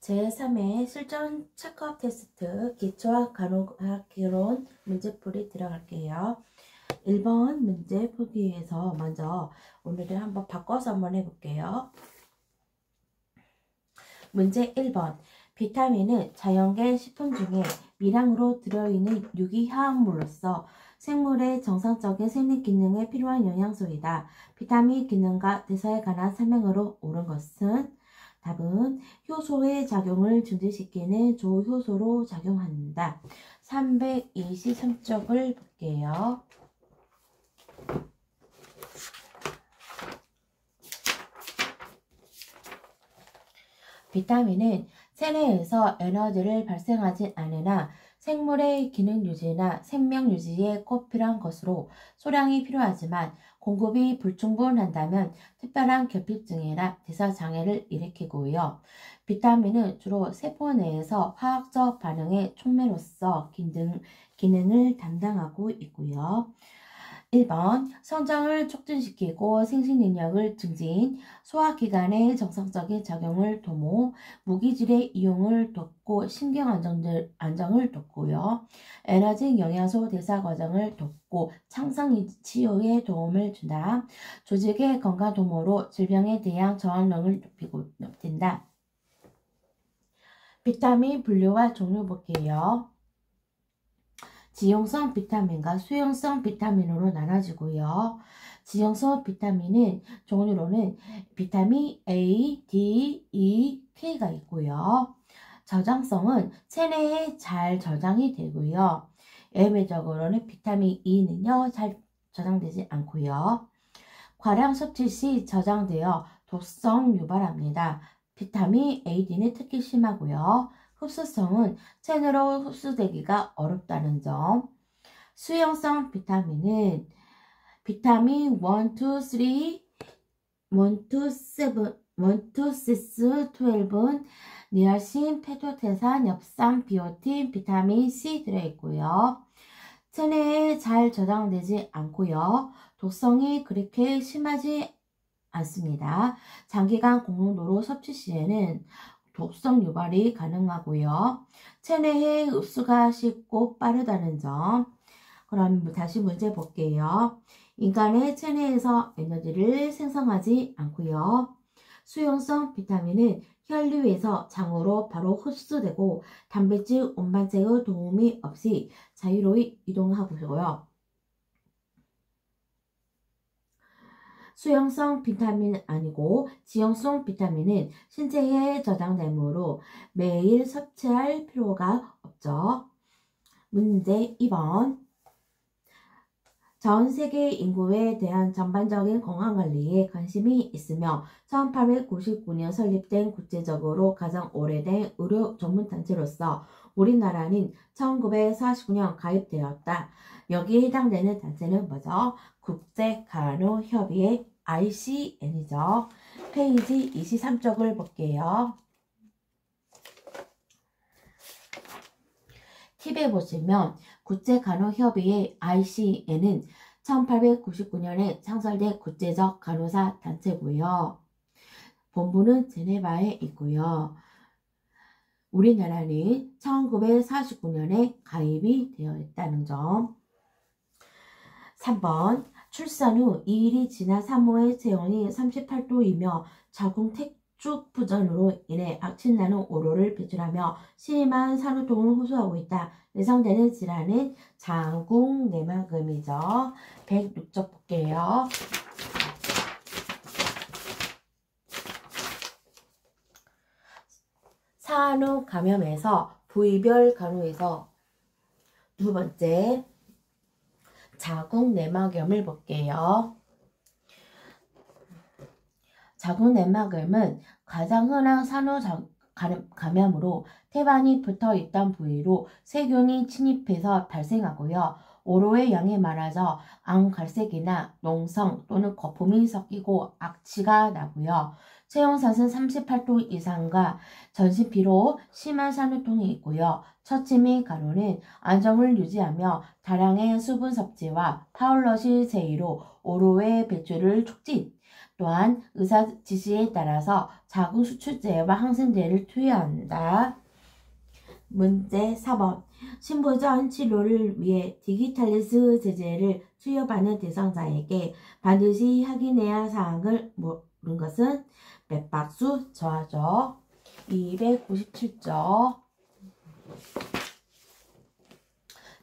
제3회 실전 체크업 테스트 기초학 간호학 개론 문제풀이 들어갈게요. 1번 문제 풀기 위해서 먼저 오늘은 한번 바꿔서 한번 해볼게요. 문제 1번 비타민은 자연계 식품 중에 미량으로 들어있는 유기화합물로서 생물의 정상적인 생리 기능에 필요한 영양소이다. 비타민 기능과 대사에 관한 설명으로 옳은 것은 답은 효소의 작용을 중지시키는 조효소로 작용한다. 323쪽을 볼게요. 비타민은 체내에서 에너지를 발생하지 않으나 생물의 기능 유지나 생명 유지에 꼭 필요한 것으로 소량이 필요하지만 공급이 불충분한다면 특별한 결핍증이나 대사장애를 일으키고요. 비타민은 주로 세포 내에서 화학적 반응의 촉매로서 기능을 담당하고 있고요. 1번 성장을 촉진시키고 생식능력을 증진, 소화기관의 정상적인 작용을 도모, 무기질의 이용을 돕고 신경안정을 돕고요. 에너지 영양소 대사 과정을 돕고 창성 치유에 도움을 준다. 조직의 건강 도모로 질병에 대한 저항력을 높인다. 비타민 분류와 종류 볼게요. 지용성 비타민과 수용성 비타민으로 나눠지고요. 지용성 비타민은 종류로는 비타민 A, D, E, K가 있고요. 저장성은 체내에 잘 저장이 되고요. 예외적으로는 비타민 E는요, 잘 저장되지 않고요. 과량 섭취 시 저장되어 독성 유발합니다. 비타민 A, D는 특히 심하고요. 흡수성은 체내로 흡수되기가 어렵다는 점. 수용성 비타민은 비타민 1, 2, 3, 1, 2, 7, 1, 2, 6, 12, 니아신, 페토테산, 엽산, 비오틴, 비타민 C 들어있고요. 체내에 잘 저장되지 않고요. 독성이 그렇게 심하지 않습니다. 장기간 고농도로 섭취 시에는 독성 유발이 가능하고요. 체내에 흡수가 쉽고 빠르다는 점. 그럼 다시 문제 볼게요. 인간의 체내에서 에너지를 생성하지 않고요. 수용성 비타민은 혈류에서 장으로 바로 흡수되고 단백질 운반체의 도움이 없이 자유로이 이동하고요. 수용성 비타민은 아니고 지용성 비타민은 신체에 저장되므로 매일 섭취할 필요가 없죠. 문제 2번 전 세계 인구에 대한 전반적인 건강관리에 관심이 있으며 1899년 설립된 국제적으로 가장 오래된 의료 전문단체로서 우리나라는 1949년 가입되었다. 여기에 해당되는 단체는 뭐죠? 국제간호협의회 ICN이죠. 페이지 23쪽을 볼게요. 팁에 보시면 국제간호협의회 ICN은 1899년에 창설된 국제적 간호사 단체고요. 본부는 제네바에 있고요. 우리나라는 1949년에 가입이 되어 있다는 점. 3번 출산 후 2일이 지난 산모의 체온이 38도이며 자궁 택축 부전으로 인해 악취나는 오로를 배출하며 심한 산후통을 호소하고 있다. 예상되는 질환은 자궁 내막염이죠. 106쪽 볼게요. 산후 감염에서 부위별 간호에서 두 번째 자궁 내막염을 볼게요. 자궁 내막염은 가장 흔한 산후 감염으로 태반이 붙어 있던 부위로 세균이 침입해서 발생하고요. 오로의 양이 많아져 암갈색이나 농성 또는 거품이 섞이고 악취가 나고요. 체온샷은 38도 이상과 전신피로 심한 산후통이 있고요. 처치 및 간호는 안정을 유지하며 다량의 수분 섭취와 파울러시 제의로 오로의 배출을 촉진, 또한 의사 지시에 따라서 자궁 수축제와 항생제를 투여한다. 문제 4번. 신부전 치료를 위해 디지탈리스 제제를 투여받는 대상자에게 반드시 확인해야 할 사항을 모르는 것은 몇 박수 저하죠. 297점.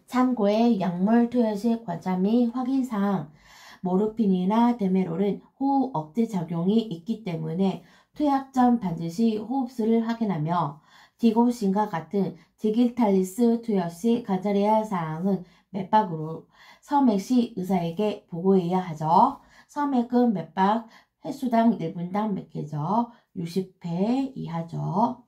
참고의 약물 투여 시 관찰 및 확인사항. 모르핀이나 데메롤은 호흡 억제 작용이 있기 때문에 투약 전 반드시 호흡수를 확인하며 디고신과 같은 디기탈리스 투여 시 관찰해야 할 사항은 맥박으로 서맥 시 의사에게 보고해야 하죠. 서맥은 맥박 횟수당 1분당 몇 개죠? 60회 이하죠.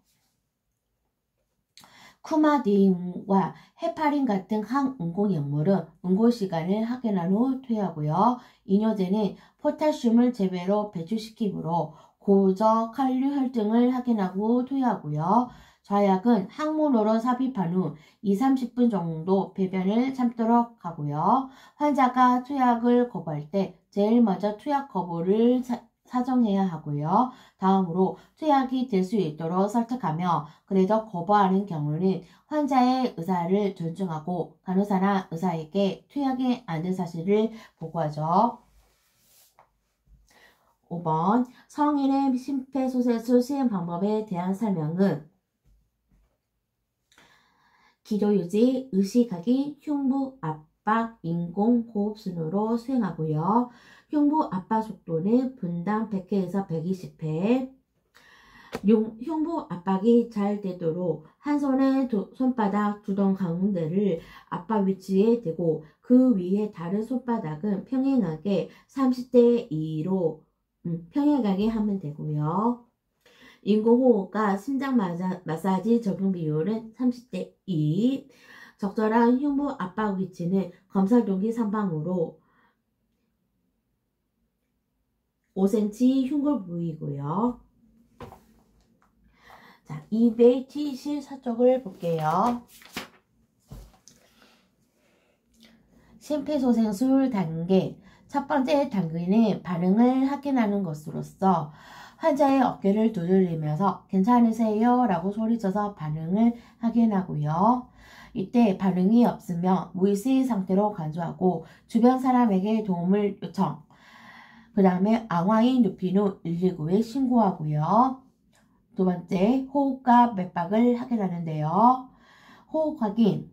쿠마딘과 헤파린 같은 항응고 약물은 응고 시간을 확인한 후 투여하고요. 이뇨제는 포타슘을 제외로 배출시키므로 고저 칼륨 혈증을 확인하고 투여하고요. 좌약은 항문으로 삽입한 후 2~30분 정도 배변을 참도록 하고요. 환자가 투약을 거부할 때 제일 먼저 투약 거부를 사정해야 하고요. 다음으로 투약이 될 수 있도록 설득하며 그래도 거부하는 경우는 환자의 의사를 존중하고 간호사나 의사에게 투약이 안 된 사실을 보고하죠. 5번. 성인의 심폐소생술 시행 방법에 대한 설명은 기도유지, 의식하기, 흉부 압박, 인공 호흡 순으로 수행하고요. 흉부 압박 속도는 분당 100회에서 120회. 흉부 압박이 잘 되도록 한 손에 손바닥 두덩 가운데를 압박 위치에 대고 그 위에 다른 손바닥은 평행하게 30대 2로 평행하게 하면 되고요. 인공호흡과 심장 마사지 적용 비율은 30대 2. 적절한 흉부 압박 위치는 검사동기 상방으로 5cm 흉골 부위고요. 자, 274쪽을 볼게요. 심폐소생술 단계. 첫 번째 단계는 반응을 확인하는 것으로서 환자의 어깨를 두드리면서 괜찮으세요? 라고 소리쳐서 반응을 확인하고요. 이때 반응이 없으면 무의식 상태로 간주하고 주변 사람에게 도움을 요청. 그 다음에 앙왕이 눕힌 후 119에 신고하고요. 두 번째, 호흡과 맥박을 확인하는데요. 호흡 확인.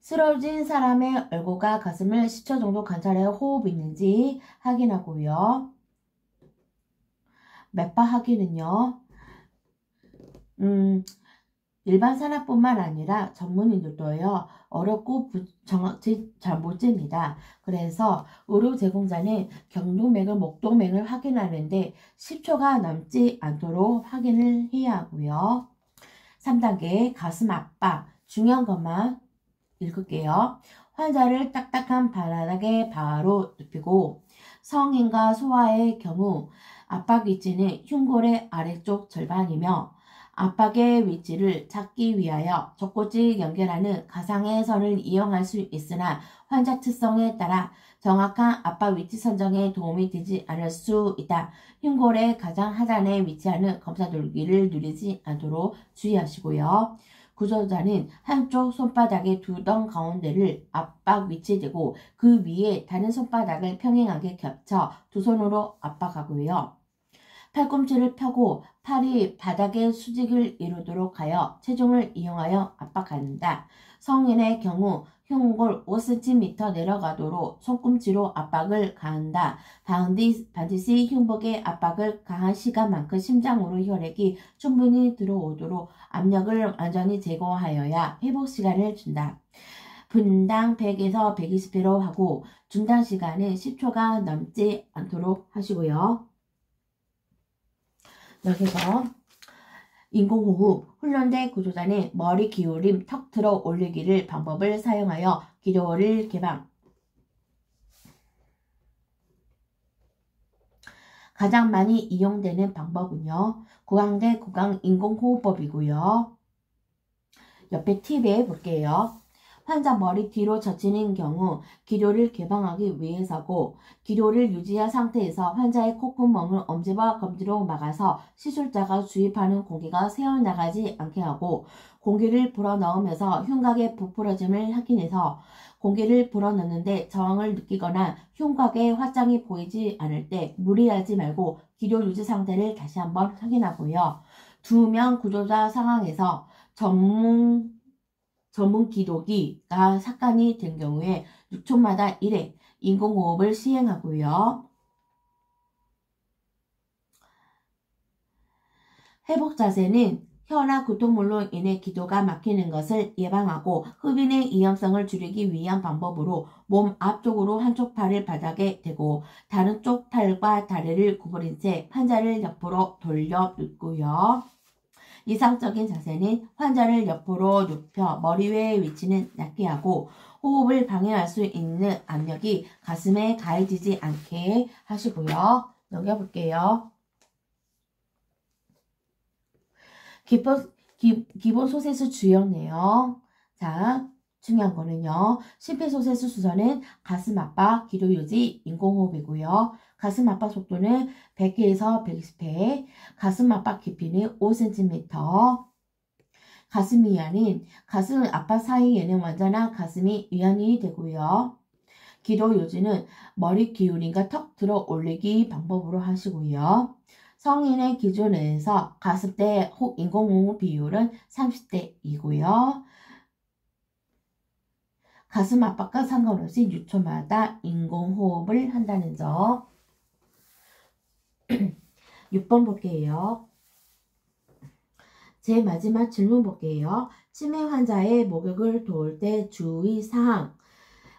쓰러진 사람의 얼굴과 가슴을 10초 정도 관찰해 호흡이 있는지 확인하고요. 맥박 확인은요. 일반 사람뿐만 아니라 전문인들도요. 어렵고 정확히 잘 못 잽니다. 그래서 의료 제공자는 경동맥을 목동맥을 확인하는데 10초가 넘지 않도록 확인을 해야 하고요. 3단계 가슴 압박. 중요한 것만 읽을게요. 환자를 딱딱한 바닥에 바로 눕히고 성인과 소아의 경우 압박 위치는 흉골의 아래쪽 절반이며 압박의 위치를 찾기 위하여 젖꼭지 연결하는 가상의 선을 이용할 수 있으나 환자 특성에 따라 정확한 압박 위치 선정에 도움이 되지 않을 수 있다. 흉골의 가장 하단에 위치하는 검사돌기를 누리지 않도록 주의하시고요. 구조자는 한쪽 손바닥의 두덩 가운데를 압박 위치되고 그 위에 다른 손바닥을 평행하게 겹쳐 두 손으로 압박하고요. 팔꿈치를 펴고 팔이 바닥의 수직을 이루도록 하여 체중을 이용하여 압박한다. 성인의 경우 흉골 5cm 내려가도록 손꿈치로 압박을 가한다. 반드시 흉복의 압박을 가한 시간만큼 심장으로 혈액이 충분히 들어오도록 압력을 완전히 제거하여야 회복 시간을 준다. 분당 100에서 120회로 하고 중단 시간은 10초가 넘지 않도록 하시고요. 여기서 인공호흡, 훈련된 구조자는 머리 기울임, 턱 들어 올리기를 방법을 사용하여 기도를 개방. 가장 많이 이용되는 방법은요. 구강 대 구강 인공호흡법이고요. 옆에 팁에 볼게요. 환자 머리 뒤로 젖히는 경우 기도를 개방하기 위해서고, 기도를 유지한 상태에서 환자의 콧구멍을 엄지와 검지로 막아서 시술자가 주입하는 공기가 새어나가지 않게 하고, 공기를 불어넣으면서 흉곽의 부풀어짐을 확인해서 공기를 불어넣는데 저항을 느끼거나 흉곽에 화장이 보이지 않을 때 무리하지 말고 기도 유지 상태를 다시 한번 확인하고요. 2명 구조자 상황에서 전문 기도기가 삭간이 된 경우에 6초마다 1회 인공호흡을 시행하고요. 회복 자세는 혀나 구토물로 인해 기도가 막히는 것을 예방하고 흡인의 위험성을 줄이기 위한 방법으로 몸 앞쪽으로 한쪽 팔을 바닥에 대고 다른 쪽 팔과 다리를 구부린 채 환자를 옆으로 돌려 눕고요. 이상적인 자세는 환자를 옆으로 눕혀 머리 위의 위치는 낮게 하고 호흡을 방해할 수 있는 압력이 가슴에 가해지지 않게 하시고요. 넘겨볼게요. 기본 소세수 주요 내용. 자, 중요한 거는요. 심폐소생술 순서는 가슴 압박, 기도 유지, 인공호흡이고요. 가슴 압박 속도는 100회에서 120회, 가슴 압박 깊이는 5cm, 가슴 위안은 가슴 압박 사이에는 완전한 가슴이 위안이 되고요. 기도 유지는 머리 기울임과 턱 들어 올리기 방법으로 하시고요. 성인의 기준에서 가습대 인공호흡 비율은 30대이고요. 가슴 압박과 상관없이 6초마다 인공호흡을 한다는 점. 6번 볼게요. 제 마지막 질문 볼게요. 치매 환자의 목욕을 도울 때 주의사항.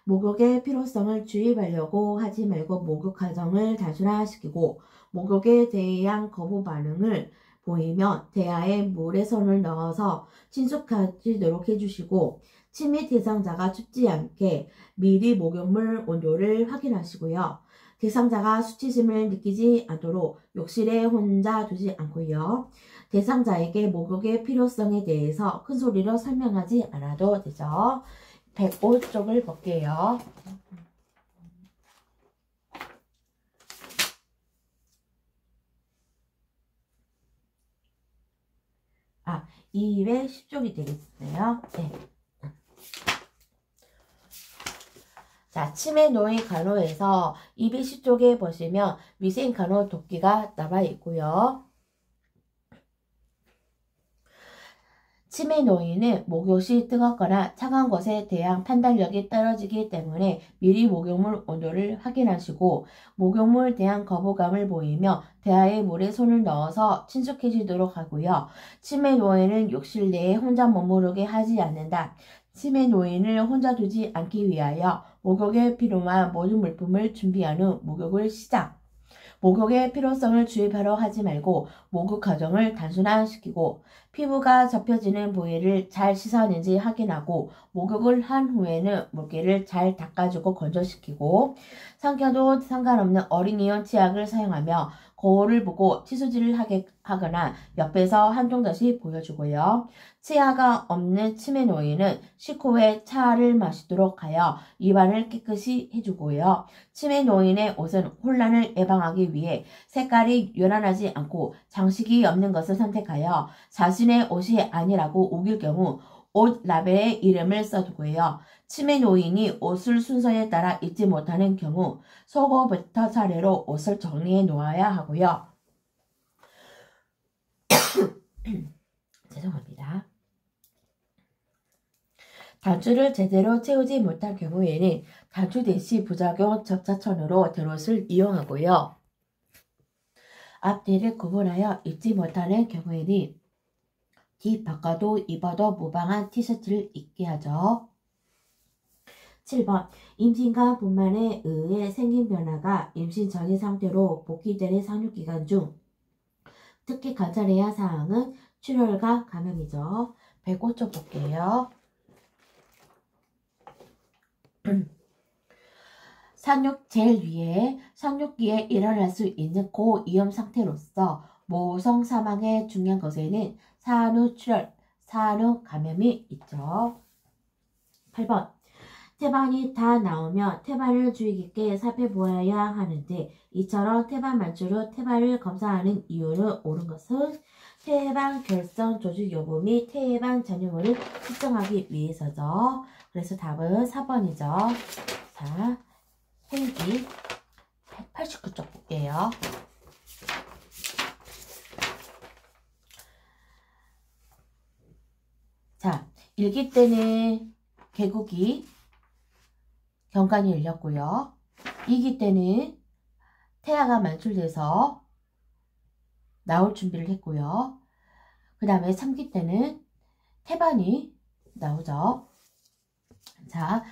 목욕의 필요성을 주입하려고 하지 말고 목욕 과정을 단순화시키고 목욕에 대한 거부 반응을 보이면 대야에 물에 손을 넣어서 친숙해지도록 해주시고 치매 대상자가 춥지 않게 미리 목욕물 온도를 확인하시고요. 대상자가 수치심을 느끼지 않도록 욕실에 혼자 두지 않고요. 대상자에게 목욕의 필요성에 대해서 큰 소리로 설명하지 않아도 되죠. 105쪽을 볼게요. 아, 210쪽이 되겠네요. 네. 자, 치매 노인 간호에서 210쪽에 보시면 위생 간호 도끼가 나와 있고요. 치매 노인은 목욕 시 뜨겁거나 차가운 것에 대한 판단력이 떨어지기 때문에 미리 목욕물 온도를 확인하시고 목욕물에 대한 거부감을 보이며 대야에 물에 손을 넣어서 친숙해지도록 하고요. 치매 노인은 욕실 내에 혼자 머무르게 하지 않는다. 치매 노인을 혼자 두지 않기 위하여 목욕에 필요한 모든 물품을 준비한 후 목욕을 시작. 목욕의 필요성을 주입하려 하지 말고 목욕 과정을 단순화시키고 피부가 접혀지는 부위를 잘 씻었는지 확인하고 목욕을 한 후에는 물기를 잘 닦아주고 건조시키고 삼켜도 상관없는 어린이용 치약을 사용하며 거울을 보고 치수질을 하거나 옆에서 한쪽 다시 보여주고요. 치아가 없는 치매 노인은 식후에 차를 마시도록 하여 입안을 깨끗이 해주고요. 치매 노인의 옷은 혼란을 예방하기 위해 색깔이 요란하지 않고 장식이 없는 것을 선택하여 자신의 옷이 아니라고 우길 경우 옷 라벨에 이름을 써두고요. 치매 노인이 옷을 순서에 따라 입지 못하는 경우 속옷부터 차례로 옷을 정리해 놓아야 하고요. 죄송합니다. 단추를 제대로 채우지 못할 경우에는 단추 대시 부작용 적자천으로 드롯을 이용하고요. 앞뒤를 구분하여 입지 못하는 경우에는 뒤 바꿔도 입어도 무방한 티셔츠를 입게 하죠. 7번 임신과 분만에 의해 생긴 변화가 임신 전의 상태로 복귀되는 상륙기간 중 특히 관찰해야 할 사항은 출혈과 감염이죠. 105쪽 볼게요. 상륙 제일 위에 상륙기에 일어날 수 있는 고위험 상태로서 모성 사망에 중요한 것에는 산후 출혈, 산후 감염이 있죠. 8번. 태반이 다 나오면 태반을 주의 깊게 살펴보아야 하는데 이처럼 태반 만출 후 태반을 검사하는 이유는 옳은 것은 태반 결선 조직 여부 및 태반 잔여물을 측정하기 위해서죠. 그래서 답은 4번이죠. 자, 페이지 89쪽 볼게요. 자, 1기 때는 개국이 경관이 열렸고요. 2기 때는 태아가 만출돼서 나올 준비를 했고요. 그 다음에 3기 때는 태반이 나오죠. 자,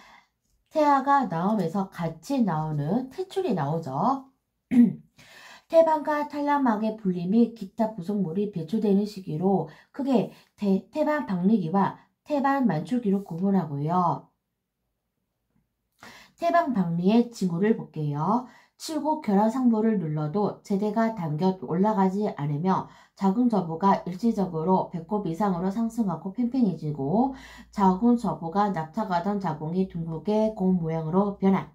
태아가 나오면서 같이 나오는 퇴출이 나오죠. 태반과 탈락막의 분리 및 기타 부속물이 배출되는 시기로 크게 태반 박리기와 태반 만출기로 구분하고요. 태반 박리의 징후를 볼게요. 칠곡 결합 상부를 눌러도 제대가 당겨 올라가지 않으며 자궁 저부가 일시적으로 배꼽 이상으로 상승하고 팽팽해지고 자궁 저부가 낙차가던 자궁이 둥글게 공 모양으로 변한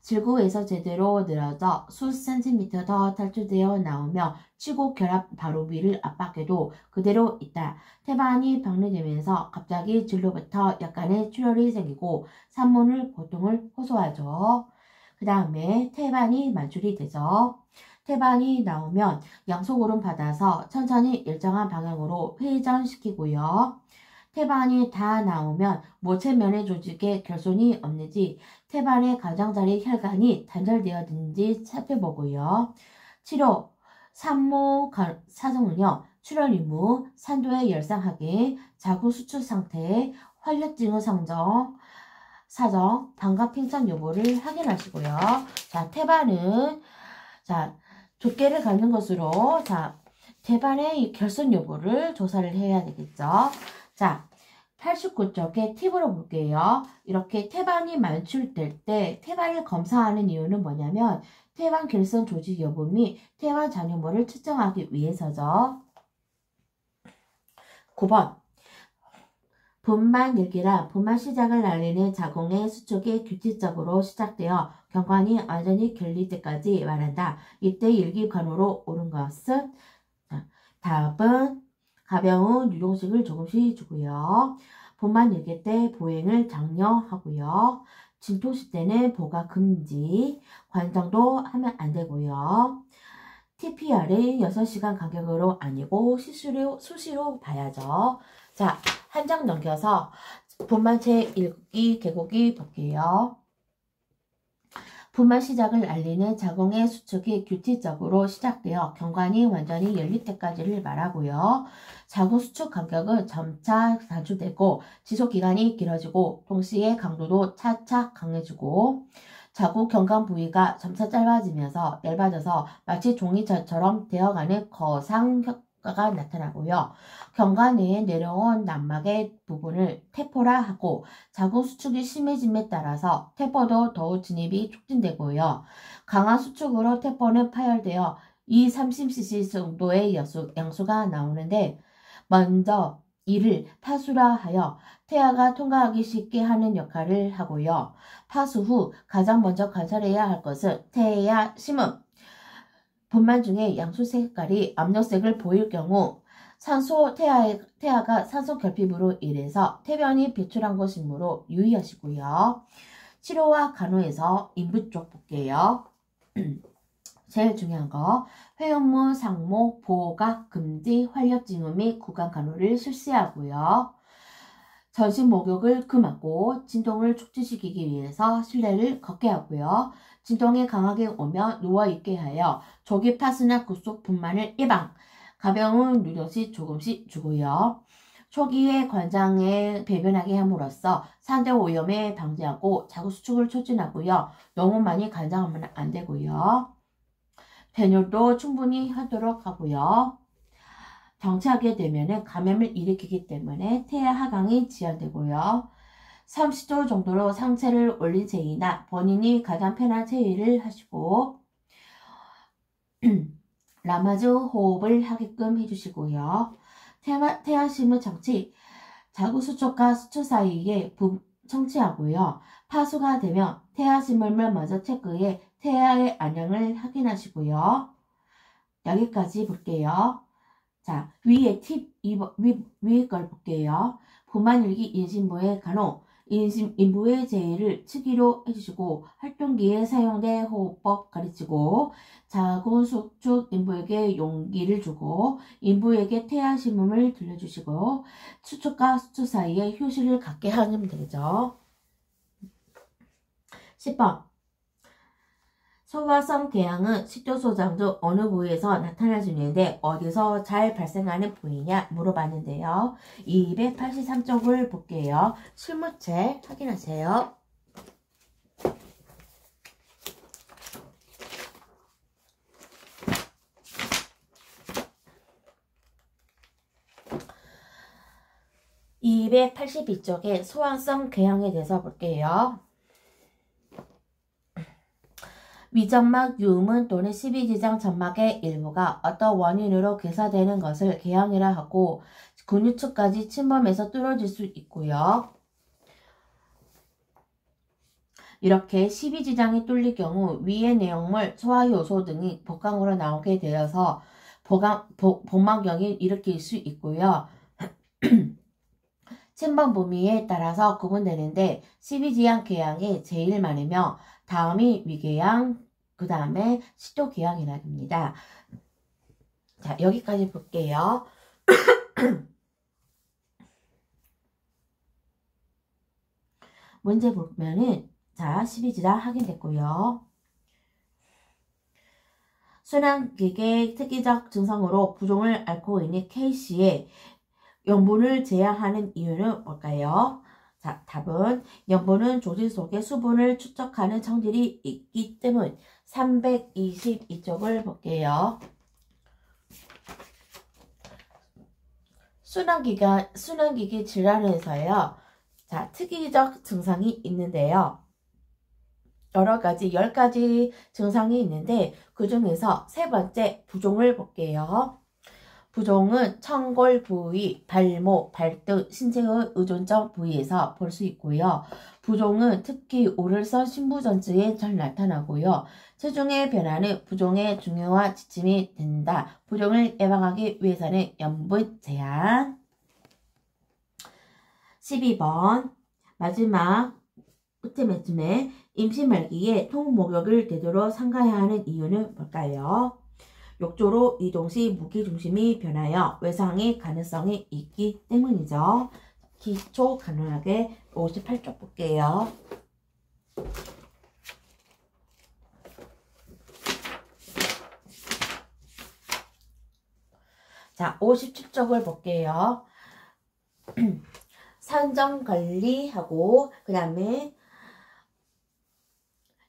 질구에서 제대로 늘어져 수 센티미터 더 탈출되어 나오며 칠곡 결합 바로 위를 압박해도 그대로 있다. 태반이 박리되면서 갑자기 질로부터 약간의 출혈이 생기고 산모는 고통을 호소하죠. 그 다음에 태반이 만출이 되죠. 태반이 나오면 양속으로 받아서 천천히 일정한 방향으로 회전시키고요. 태반이 다 나오면 모체면의 조직에 결손이 없는지 태반의 가장자리 혈관이 단절되었는지 살펴보고요. 치료, 산모 사정은요. 출혈 유무, 산도의 열상 확인, 자궁 수축 상태, 활력 징후 사정, 방광 팽창 여부를 확인하시고요. 자, 태반은 자, 두께를 갖는 것으로 자, 태반의 결손 여부를 조사를 해야 되겠죠. 자, 89쪽에 팁으로 볼게요. 이렇게 태반이 만출될 때 태반을 검사하는 이유는 뭐냐면 태반 결손 조직 여부 및 태반 잔여물을 측정하기 위해서죠. 9번. 분만일기라 분만 시작을 알리는 자궁의 수축이 규칙적으로 시작되어 경관이 완전히 결릴 때까지 말한다. 이때 일기관으로 옳은 것은 답은 가벼운 유동식을 조금씩 주고요. 분만일기 때 보행을 장려하고요. 진통시 때는 보가 금지, 관장도 하면 안 되고요. TPR은 6시간 간격으로 아니고 수시로 봐야죠. 자, 한 장 넘겨서 분만체 읽기 개곡이 볼게요. 분만 시작을 알리는 자궁의 수축이 규칙적으로 시작되어 경관이 완전히 열릴 때까지를 말하고요. 자궁 수축 간격은 점차 단축되고 지속기간이 길어지고 동시에 강도도 차차 강해지고 자궁 경관 부위가 점차 짧아지면서 얇아져서 마치 종이처럼 되어가는 거상 효과가 나타나고요. 경관 내에 내려온 난막의 부분을 태포라 하고 자궁 수축이 심해짐에 따라서 태포도 더욱 진입이 촉진되고요. 강한 수축으로 태포는 파열되어 2-30cc 정도의 양수가 나오는데 먼저 이를 파수라 하여 태아가 통과하기 쉽게 하는 역할을 하고요. 파수 후 가장 먼저 관찰해야 할 것은 태아 심음. 분만 중에 양수 색깔이 압력색을 보일 경우 태아가 산소 결핍으로 인해서 태변이 배출한 것이므로 유의하시고요. 치료와 간호에서 인부 쪽 볼게요. 제일 중요한 거 회음무, 상모, 보호각, 금지, 활력징후 및 구강 간호를 실시하고요. 전신 목욕을 금하고 진동을 촉진시키기 위해서 실내를 걷게 하고요. 진동이 강하게 오면 누워있게 하여 조기 파스나 구속 분만을 예방, 가벼운 누력씩 조금씩 주고요. 초기에 관장에 배변하게 함으로써 산대 오염에 방지하고 자궁 수축을 촉진하고요. 너무 많이 관장하면 안 되고요. 배뇨도 충분히 하도록 하고요. 정체하게 되면 감염을 일으키기 때문에 태아 하강이 지연되고요. 30도 정도로 상체를 올린 체위나 본인이 가장 편한 체위를 하시고 라마즈 호흡을 하게끔 해주시고요. 태아 심은 장치, 자궁 수축과 수축 사이에 청취하고요. 파수가 되면 태아 심음을 먼저 체크해 태아의 안녕을 확인하시고요. 여기까지 볼게요. 자, 위에 팁, 위에 걸 볼게요. 부만일기 임신부의 간호, 인부의 제의를 치기로 해주시고, 활동기에 사용된 호흡법 가르치고, 자궁 수축 인부에게 용기를 주고, 인부에게 태아 심음을 들려주시고, 수축과 수축 사이에 휴식을 갖게 하면 되죠. 10번. 소화성 궤양은 식도소장 중 어느 부위에서 나타날 수 있는데 어디서 잘 발생하는 부위냐 물어봤는데요. 283쪽을 볼게요. 실무책 확인하세요. (282쪽에) 소화성 궤양에 대해서 볼게요. 위점막 유음은 또는 십이지장 점막의 일부가 어떤 원인으로 괴사되는 것을 궤양이라 하고 근육층까지 침범해서 뚫어질 수 있고요. 이렇게 십이지장이 뚫릴 경우 위의 내용물, 소화효소 등이 복강으로 나오게 되어서 복막염을 일으킬 수 있고요. 침범 범위에 따라서 구분되는데 십이지장 궤양이 제일 많으며 다음이 위궤양, 그 다음에 식도궤양이라 합니다. 자, 여기까지 볼게요. 문제 보면은 자, 12지장 확인됐고요. 순환기계 특이적 증상으로 부종을 앓고 있는 K씨의 염분을 제한하는 이유는 뭘까요? 자, 답은 염분은 조직 속에 수분을 축적하는 성질이 있기 때문. 322쪽을 볼게요. 순환기계 질환에서요. 자, 특이적 증상이 있는데요. 여러 가지 10가지 증상이 있는데 그 중에서 세 번째 부종을 볼게요. 부종은 청골 부위, 발목, 발등, 신체의 의존적 부위에서 볼 수 있고요. 부종은 특히 오를선 신부전증에 잘 나타나고요. 체중의 변화는 부종의 중요한 지침이 된다. 부종을 예방하기 위해서는 염분 제한. 12번 마지막 끝에 임신 말기에 통목욕을 되도록 삼가야 하는 이유는 뭘까요? 욕조로 이동 시 무게중심이 변하여 외상의 가능성이 있기 때문이죠. 기초 간단하게 58쪽 볼게요. 자, 57쪽을 볼게요. 산정관리하고 그 다음에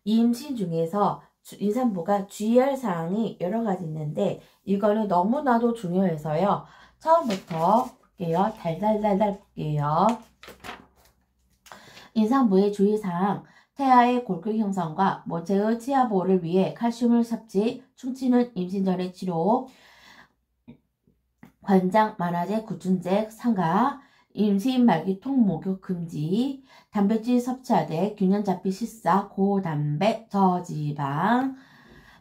임신 중에서 임산부가 주의할 사항이 여러 가지 있는데 이거는 너무나도 중요해서요. 처음부터 볼게요. 달달달달 볼게요. 임산부의 주의사항, 태아의 골격 형성과 모체의 치아 보호를 위해 칼슘을 섭취, 충치는 임신 전의 치료, 관장, 만화제, 구춘제, 상가, 임신 말기 통목욕 금지, 단백질 섭취하되 균형 잡히 식사, 고단백, 저지방,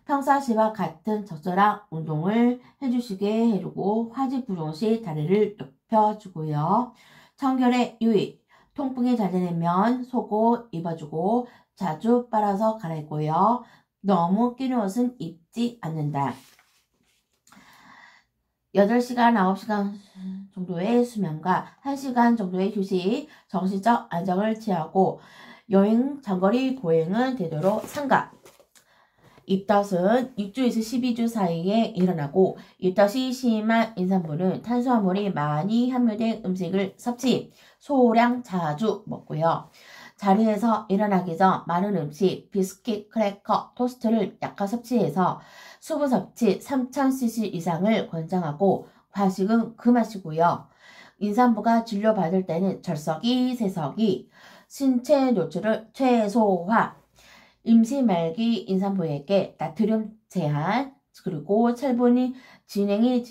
평상시와 같은 적절한 운동을 해주시게 해주고 화지 부종 시 다리를 눕혀주고요. 청결의 유의, 통풍이 잘 되면 속옷 입어주고 자주 빨아서 갈아입고요. 너무 끼는 옷은 입지 않는다. 8시간, 9시간 정도의 수면과 1시간 정도의 휴식, 정신적 안정을 취하고 여행, 장거리 보행은 되도록 삼가. 입덧은 6주에서 12주 사이에 일어나고 입덧이 심한 임산부는 탄수화물이 많이 함유된 음식을 섭취, 소량 자주 먹고요. 자리에서 일어나기 전 많은 음식, 비스킷, 크래커, 토스트를 약간 섭취해서 수분 섭취 3000cc 이상을 권장하고 과식은 금하시고요. 임산부가 진료받을 때는 절석이, 세석이, 신체 노출을 최소화, 임신 말기 임산부에게 나트륨 제한, 그리고 철분이 임신이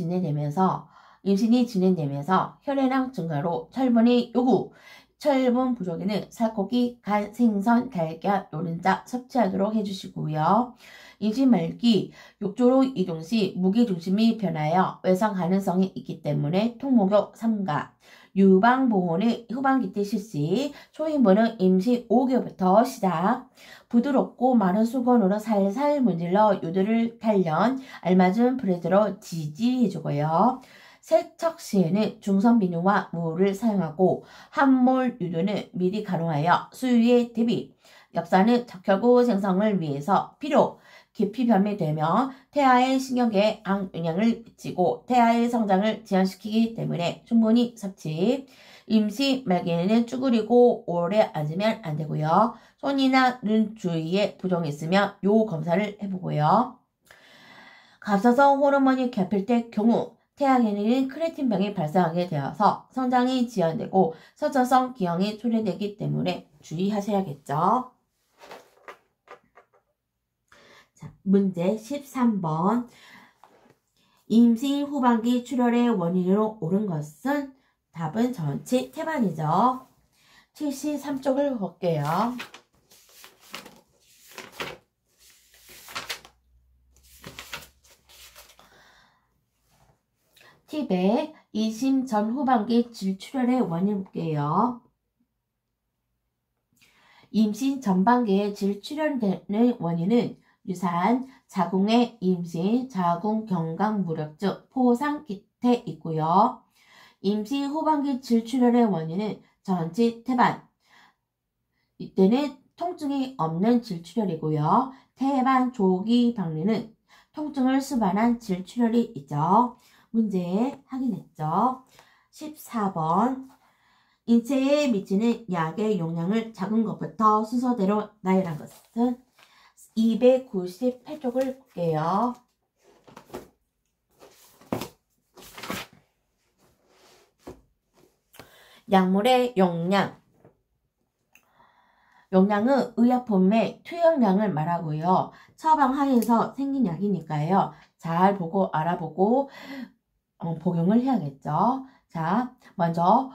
진행되면서 혈액량 증가로 철분이 요구, 철분 부족에는 살코기, 간, 생선, 달걀, 노른자 섭취하도록 해주시고요. 임신 말기, 욕조로 이동 시 무게중심이 변하여 외상 가능성이 있기 때문에 통목욕 삼가, 유방보호는 후반기 때 실시, 초인분은 임신 5개월부터 시작, 부드럽고 마른 수건으로 살살 문질러 유두를 단련, 알맞은 브레드로 지지해주고요. 세척 시에는 중성 비누와 물을 사용하고 함몰 유두는 미리 가공하여 수유에 대비, 엽사는 적혈구 생성을 위해서 필요, 깊이 변매되며 태아의 신경계에 악영향을 미치고 태아의 성장을 지연시키기 때문에 충분히 섭취. 임시 말기에는 쭈그리고 오래 앉으면 안 되고요. 손이나 눈 주위에 부종이 있으면 요 검사를 해보고요. 갑상선 호르몬이 겹칠 때 경우 태아에는 크레틴병이 발생하게 되어서 성장이 지연되고 선천성 기형이 초래되기 때문에 주의하셔야겠죠. 자, 문제 13번. 임신 후반기 출혈의 원인으로 옳은 것은 답은 전치 태반이죠. 73쪽을 볼게요. 팁에 임신 전 후반기 질출혈의 원인 볼게요. 임신 전반기에 질출혈되는 원인은 유산, 자궁의 임신, 자궁 경강무력증, 포상 기태 있고요. 임신 후반기 질출혈의 원인은 전치 태반. 이때는 통증이 없는 질출혈이고요. 태반 조기 박리는 통증을 수반한 질출혈이 있죠. 문제 확인했죠. 14번. 인체에 미치는 약의 용량을 작은 것부터 순서대로 나열한 것은 298쪽을 볼게요. 약물의 용량. 용량은 의약품의 투여량을 말하고요. 처방하에서 생긴 약이니까요. 잘 보고 알아보고 복용을 해야겠죠. 자, 먼저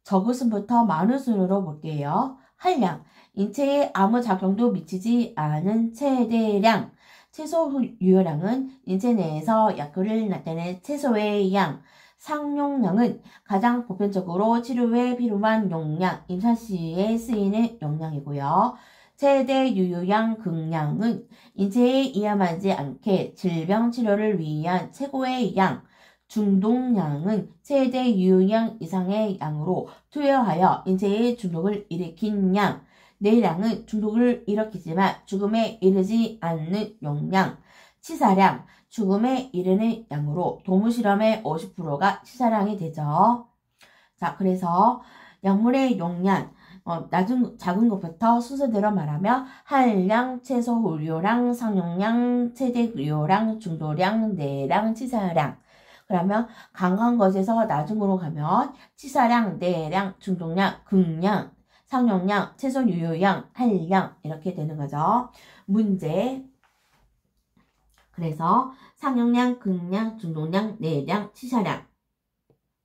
적은 순부터 많은 순으로 볼게요. 한량, 인체에 아무 작용도 미치지 않은 최대량, 최소 유효량은 인체 내에서 약효를 나타낸 최소의 양, 상용량은 가장 보편적으로 치료에 필요한 용량, 임산 시에 쓰이는 용량이고요. 최대 유효량 극량은 인체에 위험하지 않게 질병 치료를 위한 최고의 양, 중독량은 최대 유효량 이상의 양으로 투여하여 인체에 중독을 일으킨 양, 내량은 중독을 일으키지만 죽음에 이르지 않는 용량, 치사량, 죽음에 이르는 양으로 동물실험의 50%가 치사량이 되죠. 자, 그래서 약물의 용량, 작은 것부터 순서대로 말하면 한량, 최소 유효량, 상용량, 최대 유효량, 중도량, 내량, 치사량. 그러면 강한 것에서 낮음으로 가면 치사량, 내량, 중독량, 극량, 상용량, 최소 유효량, 한량 이렇게 되는 거죠. 문제. 그래서 상용량, 극량, 중독량, 내량, 치사량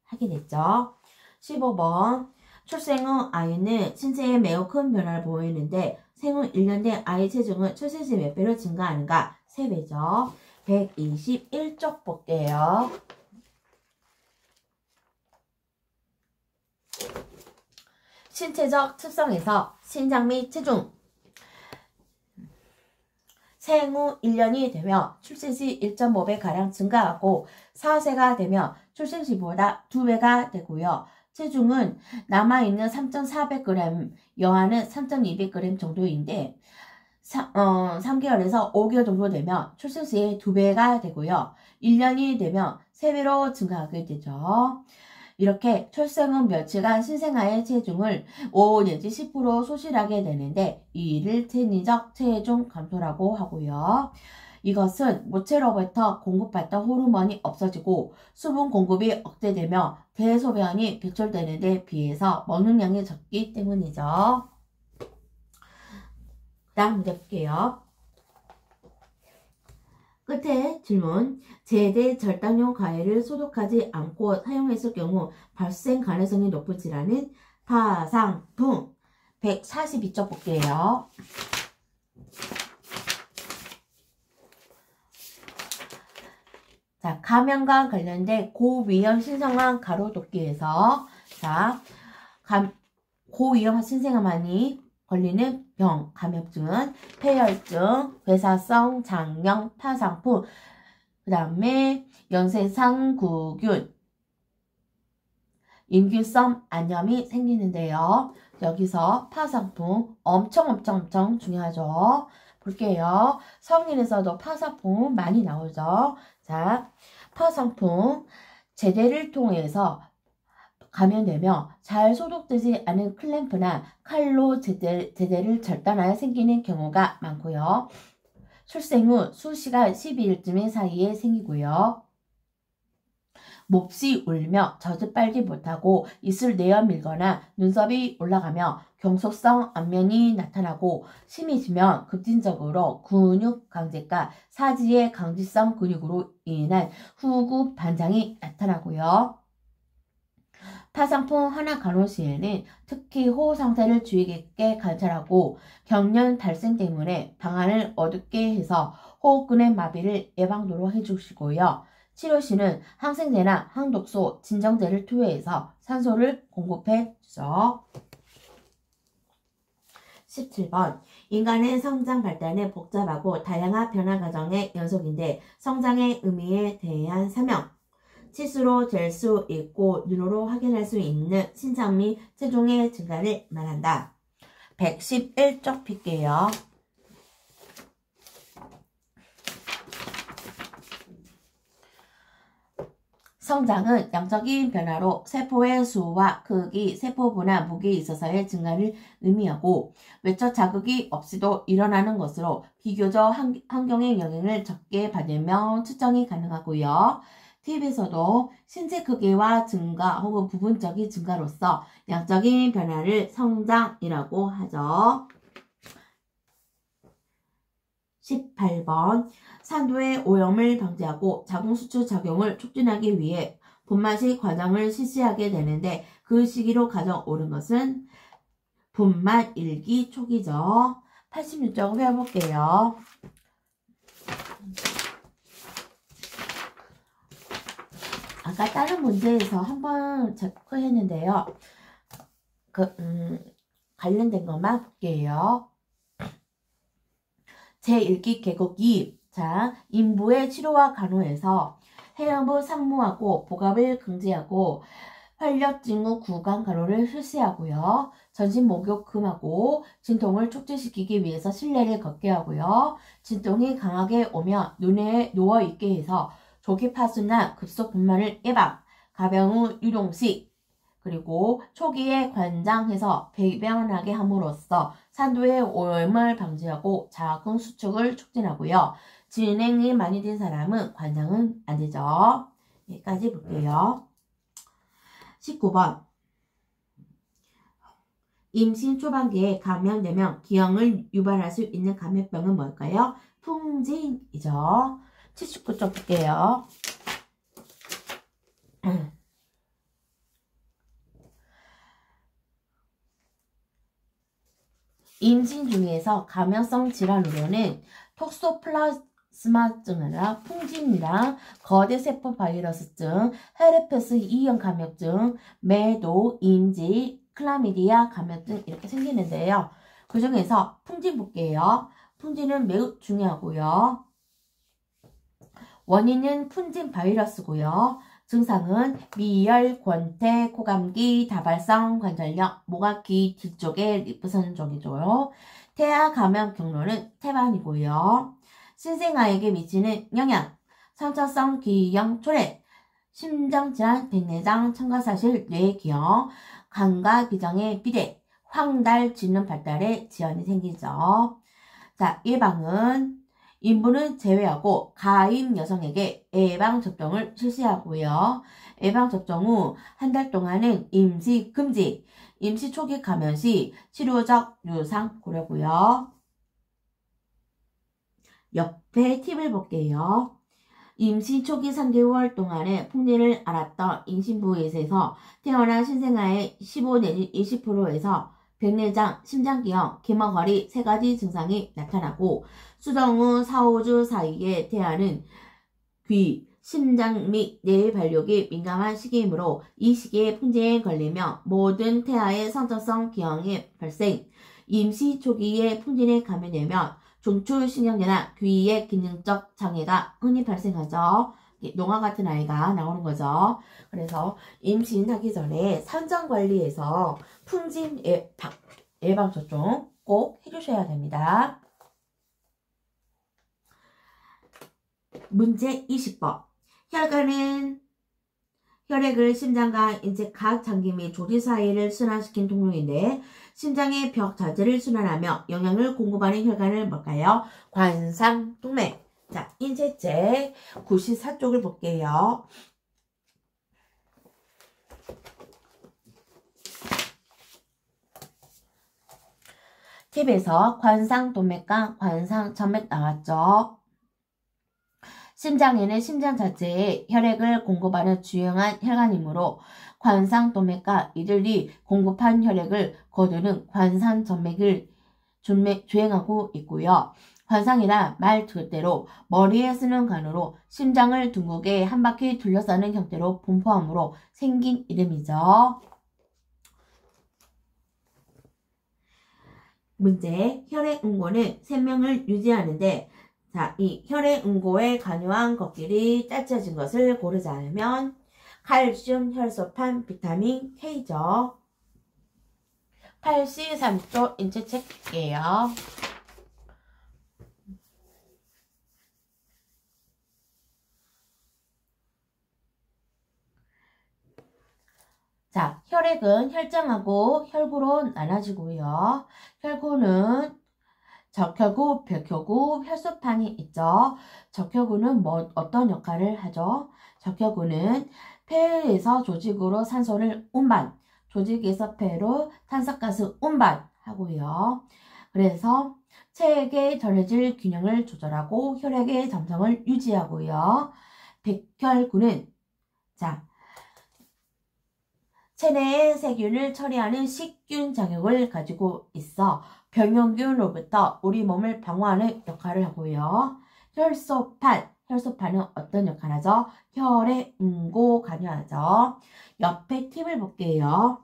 확인했죠. 15번. 출생 후 아이는 신체에 매우 큰 변화를 보이는데 생후 1년 된 아이 체중은 출생 시 몇 배로 증가하는가? 3배죠. 121쪽 볼게요. 신체적 특성에서 신장 및 체중. 생후 1년이 되면 출생 시 1.5배가량 증가하고 4세가 되면 출생 시보다 2배가 되고요. 체중은 남아있는 3.400g, 여아는 3.200g 정도인데 3개월에서 5개월 정도 되면 출생 시에 2배가 되고요. 1년이 되면 3배로 증가하게 되죠. 이렇게 출생 후 며칠간 신생아의 체중을 5 내지 10% 소실하게 되는데 이를 생리적 체중 감소라고 하고요. 이것은 모체로부터 공급받던 호르몬이 없어지고 수분 공급이 억제되며 대소변이 배출되는 데 비해서 먹는 양이 적기 때문이죠. 다음 문제 볼게요. 끝에 질문. 제대 절단용 가해를 소독하지 않고 사용했을 경우 발생 가능성이 높은 질환은 파상풍 142쪽 볼게요. 자, 감염과 관련된 고위험 신생아 가로독기에서 자, 고위험 신생아만이 걸리는 병, 감염증은 폐혈증, 괴사성 장염, 파상풍, 그 다음에 연쇄상구균, 임균성 안염이 생기는데요. 여기서 파상풍 엄청 중요하죠. 볼게요. 성인에서도 파상풍 많이 나오죠. 자, 파상풍 제대를 통해서 감염되며 잘 소독되지 않은 클램프나 칼로 제대를 절단하여 생기는 경우가 많고요. 출생 후 수시간 12일쯤 사이에 생기고요. 몹시 울며 젖을 빨지 못하고 입술 내어밀거나 눈썹이 올라가며 경솔성 안면이 나타나고 심해지면 급진적으로 근육 강제과 사지의 강직성 근육으로 인한 후구 반장이 나타나고요. 파상풍 하나 간호 시에는 특히 호흡 상태를 주의 깊게 관찰하고 경련 발생 때문에 방안을 어둡게 해서 호흡근의 마비를 예방도록 해주시고요. 치료 시는 항생제나 항독소, 진정제를 투여해서 산소를 공급해 주죠. 17번 인간의 성장 발달은 복잡하고 다양한 변화 과정의 연속인데 성장의 의미에 대한 설명 치수로 잴 수 있고 눈으로 확인할 수 있는 신장 및 체중의 증가를 말한다. 111쪽 필게요. 성장은 양적인 변화로 세포의 수와 크기, 세포부나 무게에 있어서의 증가를 의미하고 외적 자극이 없이도 일어나는 것으로 비교적 환경의 영향을 적게 받으며 측정이 가능하고요. TV에서도 신체 크기와 증가 혹은 부분적인 증가로서 양적인 변화를 성장이라고 하죠. 18번 산도의 오염을 방지하고 자궁수축 작용을 촉진하기 위해 분만식 과정을 실시하게 되는데 그 시기로 가장 옳은 것은 분만 1기 초기죠. 86쪽 해볼게요. 아까 다른 문제에서 한번 체크했는데요. 관련된 것만 볼게요. 제1기 개국 2. 자, 인부의 치료와 간호에서 해양부 상무하고 복압을 금지하고 활력증후 구강 간호를 실시하고요. 전신 목욕 금하고 진통을 촉진시키기 위해서 실내를 걷게 하고요. 진통이 강하게 오면 눈에 누워있게 해서 조기 파수나 급속 분만을 예방, 가병 후 유동식, 그리고 초기에 관장해서 배변하게 함으로써 산도의 오염을 방지하고 자궁 수축을 촉진하고요. 진행이 많이 된 사람은 관장은 안 되죠. 여기까지 볼게요. 19번 임신 초반기에 감염되면 기형을 유발할 수 있는 감염병은 뭘까요? 풍진이죠. 79쪽 볼게요. 임신 중에서 감염성 질환으로는 톡소플라즈마증 아니라 풍진이랑 거대세포 바이러스증, 헤르페스 E형 감염증, 매도, 인지, 클라미디아 감염증 이렇게 생기는데요. 그 중에서 풍진 볼게요. 풍진은 매우 중요하고요. 원인은 풍진 바이러스고요. 증상은 미열, 권태, 코감기, 다발성, 관절염, 모가기 뒤쪽에 리프선 쪽이죠. 태아 감염 경로는 태반이고요. 신생아에게 미치는 영향, 선천성 기형 초래, 심장질환, 백내장, 첨가사실, 뇌기형, 간과 기장의 비대, 황달, 짖는 발달에 지연이 생기죠. 자, 예방은 인부는 제외하고 가임 여성에게 예방접종을 실시하고요. 예방접종 후 한 달 동안은 임시 금지, 임시 초기 감염 시 치료적 유상 고려고요. 옆에 팁을 볼게요. 임신 초기 3개월 동안에 풍진을 앓았던 임신부에서 태어난 신생아의 15 내지 20%에서 백내장, 심장기형, 기머거리 3가지 증상이 나타나고 수정 후 4, 5주 사이에 태아는 귀, 심장 및 뇌 발육이 민감한 시기이므로 이 시기에 풍진에 걸리며 모든 태아의 선천성 기형이 발생, 임시 초기에 풍진에 감염되면 중추신경계나 귀의 기능적 장애가 흔히 발생하죠. 농아 같은 아이가 나오는 거죠. 그래서 임신하기 전에 산전관리에서 풍진 예방접종 꼭 해주셔야 됩니다. 문제 20번. 혈관은 혈액을 심장과 인체 각 장기 및 조직 사이를 순환시킨 통로인데 심장의 벽 자체를 순환하며 영양을 공급하는 혈관을 뭘까요? 관상동맥. 자, 인체책 94쪽을 볼게요. 팁에서 관상동맥과 관상천맥 나왔죠. 심장에는 심장 자체에 혈액을 공급하는 주요한 혈관이므로 관상동맥과 이들이 공급한 혈액을 거두는 관상천맥을 주행하고 있고요. 관상이란 말 그대로 머리에 쓰는 관으로 심장을 둥글게 한 바퀴 둘러싸는 형태로 분포함으로 생긴 이름이죠. 문제, 혈액응고는 생명을 유지하는데 자, 이 혈액응고에 관여한 것끼리 짜쳐진 것을 고르자면 칼슘, 혈소판, 비타민 K죠. 83쪽 인체책이에요. 자, 혈액은 혈장하고 혈구로 나눠지고요. 혈구는 적혈구, 백혈구, 혈소판이 있죠. 적혈구는 어떤 역할을 하죠? 적혈구는 폐에서 조직으로 산소를 운반, 조직에서 폐로 탄산가스 운반하고요. 그래서 체액의 전해질 균형을 조절하고 혈액의 점성을 유지하고요. 백혈구는 자, 체내의 세균을 처리하는 식균 작용을 가지고 있어 병용균으로부터 우리 몸을 방어하는 역할을 하고요. 혈소판은 어떤 역할을 하죠? 혈액 응고 관여하죠. 옆에 팁을 볼게요.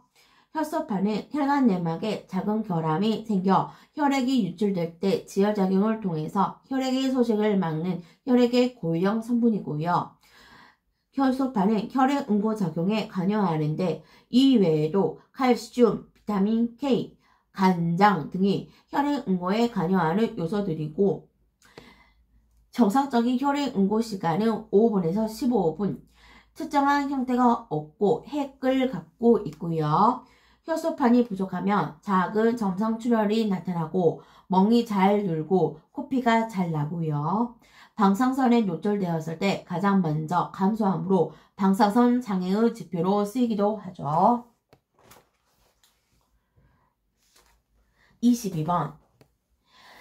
혈소판은 혈관 내막에 작은 결함이 생겨 혈액이 유출될 때 지혈작용을 통해서 혈액의 소식을 막는 혈액의 고유형 성분이고요. 혈소판은 혈액 응고 작용에 관여하는데 이 외에도 칼슘, 비타민 K, 간장 등이 혈액 응고에 관여하는 요소들이고 정상적인 혈액 응고 시간은 5분에서 15분, 특정한 형태가 없고 핵을 갖고 있고요. 혈소판이 부족하면 작은 점성 출혈이 나타나고 멍이 잘 돌고 코피가 잘 나고요. 방사선에 노출되었을 때 가장 먼저 감소하므로 방사선 장애의 지표로 쓰이기도 하죠. 22번.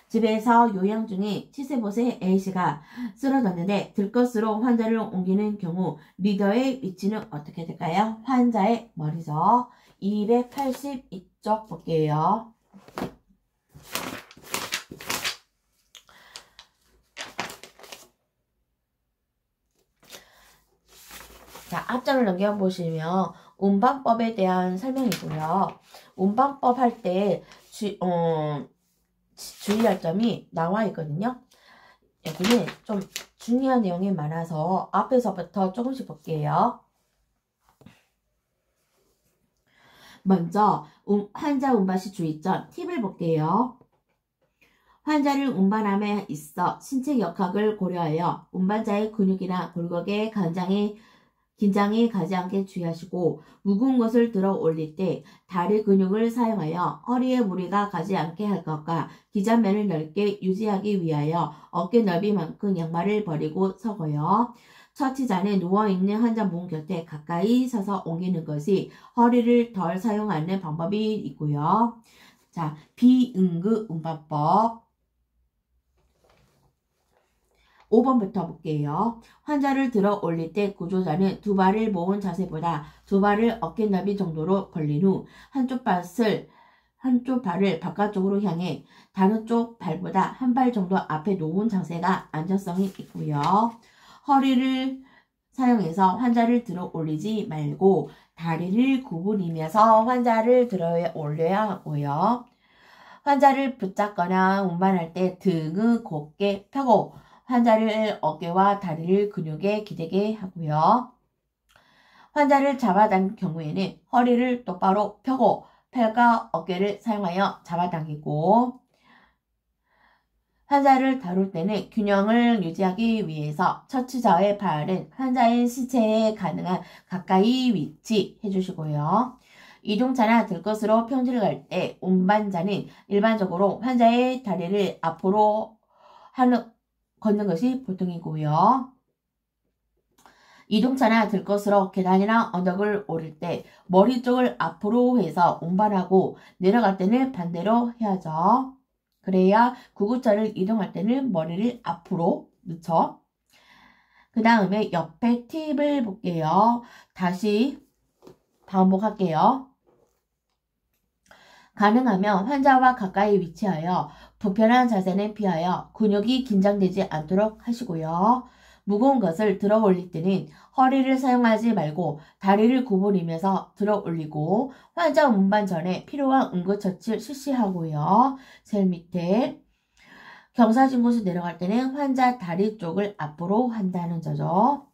집에서 요양 중인 70세 A씨가 쓰러졌는데 들것으로 환자를 옮기는 경우 리더의 위치는 어떻게 될까요? 환자의 머리죠. 282쪽 볼게요. 자, 앞장을 넘겨보시면 운반법에 대한 설명이고요. 운반법 할 때 주의할 점이 나와 있거든요. 여기는 좀 중요한 내용이 많아서 앞에서부터 조금씩 볼게요. 먼저 환자 운반 시 주의점 팁을 볼게요. 환자를 운반함에 있어 신체 역학을 고려하여 운반자의 근육이나 골격의 긴장이 가지 않게 주의하시고 무거운 것을 들어 올릴 때 다리 근육을 사용하여 허리에 무리가 가지 않게 할 것과 기장면을 넓게 유지하기 위하여 어깨 넓이만큼 양말을 버리고 서고요. 처치자는 누워있는 환자 몸 곁에 가까이 서서 옮기는 것이 허리를 덜 사용하는 방법이 있고요. 자, 비응급 운반법. 5번부터 볼게요. 환자를 들어 올릴 때 구조자는 두 발을 모은 자세보다 두 발을 어깨 너비 정도로 벌린 후 한쪽 발을 바깥쪽으로 향해 다른 쪽 발보다 한 발 정도 앞에 놓은 자세가 안전성이 있고요. 허리를 사용해서 환자를 들어 올리지 말고 다리를 구부리면서 환자를 들어 올려야 하고요. 환자를 붙잡거나 운반할 때 등을 곧게 펴고 환자를 어깨와 다리를 근육에 기대게 하고요. 환자를 잡아당길 경우에는 허리를 똑바로 펴고 팔과 어깨를 사용하여 잡아당기고, 환자를 다룰 때는 균형을 유지하기 위해서 처치자의 발은 환자의 시체에 가능한 가까이 위치해 주시고요. 이동차나 들것으로 평지를 갈 때 운반자는 일반적으로 환자의 다리를 앞으로 걷는 것이 보통이고요. 이동차나 들것으로 계단이나 언덕을 오를 때 머리 쪽을 앞으로 해서 운반하고 내려갈 때는 반대로 해야죠. 그래야 구급차를 이동할 때는 머리를 앞으로 넣죠. 그 다음에 옆에 팁을 볼게요. 다시 반복할게요. 가능하면 환자와 가까이 위치하여 불편한 자세는 피하여 근육이 긴장되지 않도록 하시고요. 무거운 것을 들어 올릴 때는 허리를 사용하지 말고 다리를 구부리면서 들어 올리고 환자 운반 전에 필요한 응급처치를 실시하고요. 제일 밑에 경사진곳을 내려갈 때는 환자 다리 쪽을 앞으로 한다는 거죠.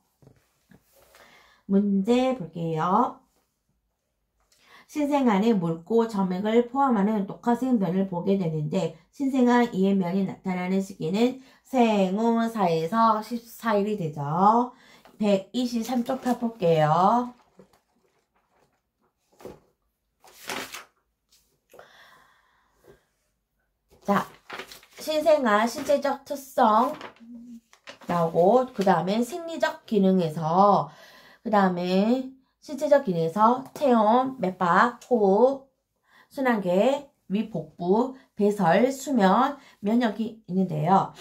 문제 볼게요. 신생아는 묽고 점액을 포함하는 독화생 변을 보게 되는데 신생아 이해면이 나타나는 시기는 생후 4에서 14일이 되죠. 123쪽 펴볼게요. 자, 신생아 신체적 특성 나오고 그 다음에 생리적 기능에서 그 다음에 신체적 기능에서 체온, 맥박, 호흡, 순환계, 위복부, 배설, 수면, 면역이 있는데요.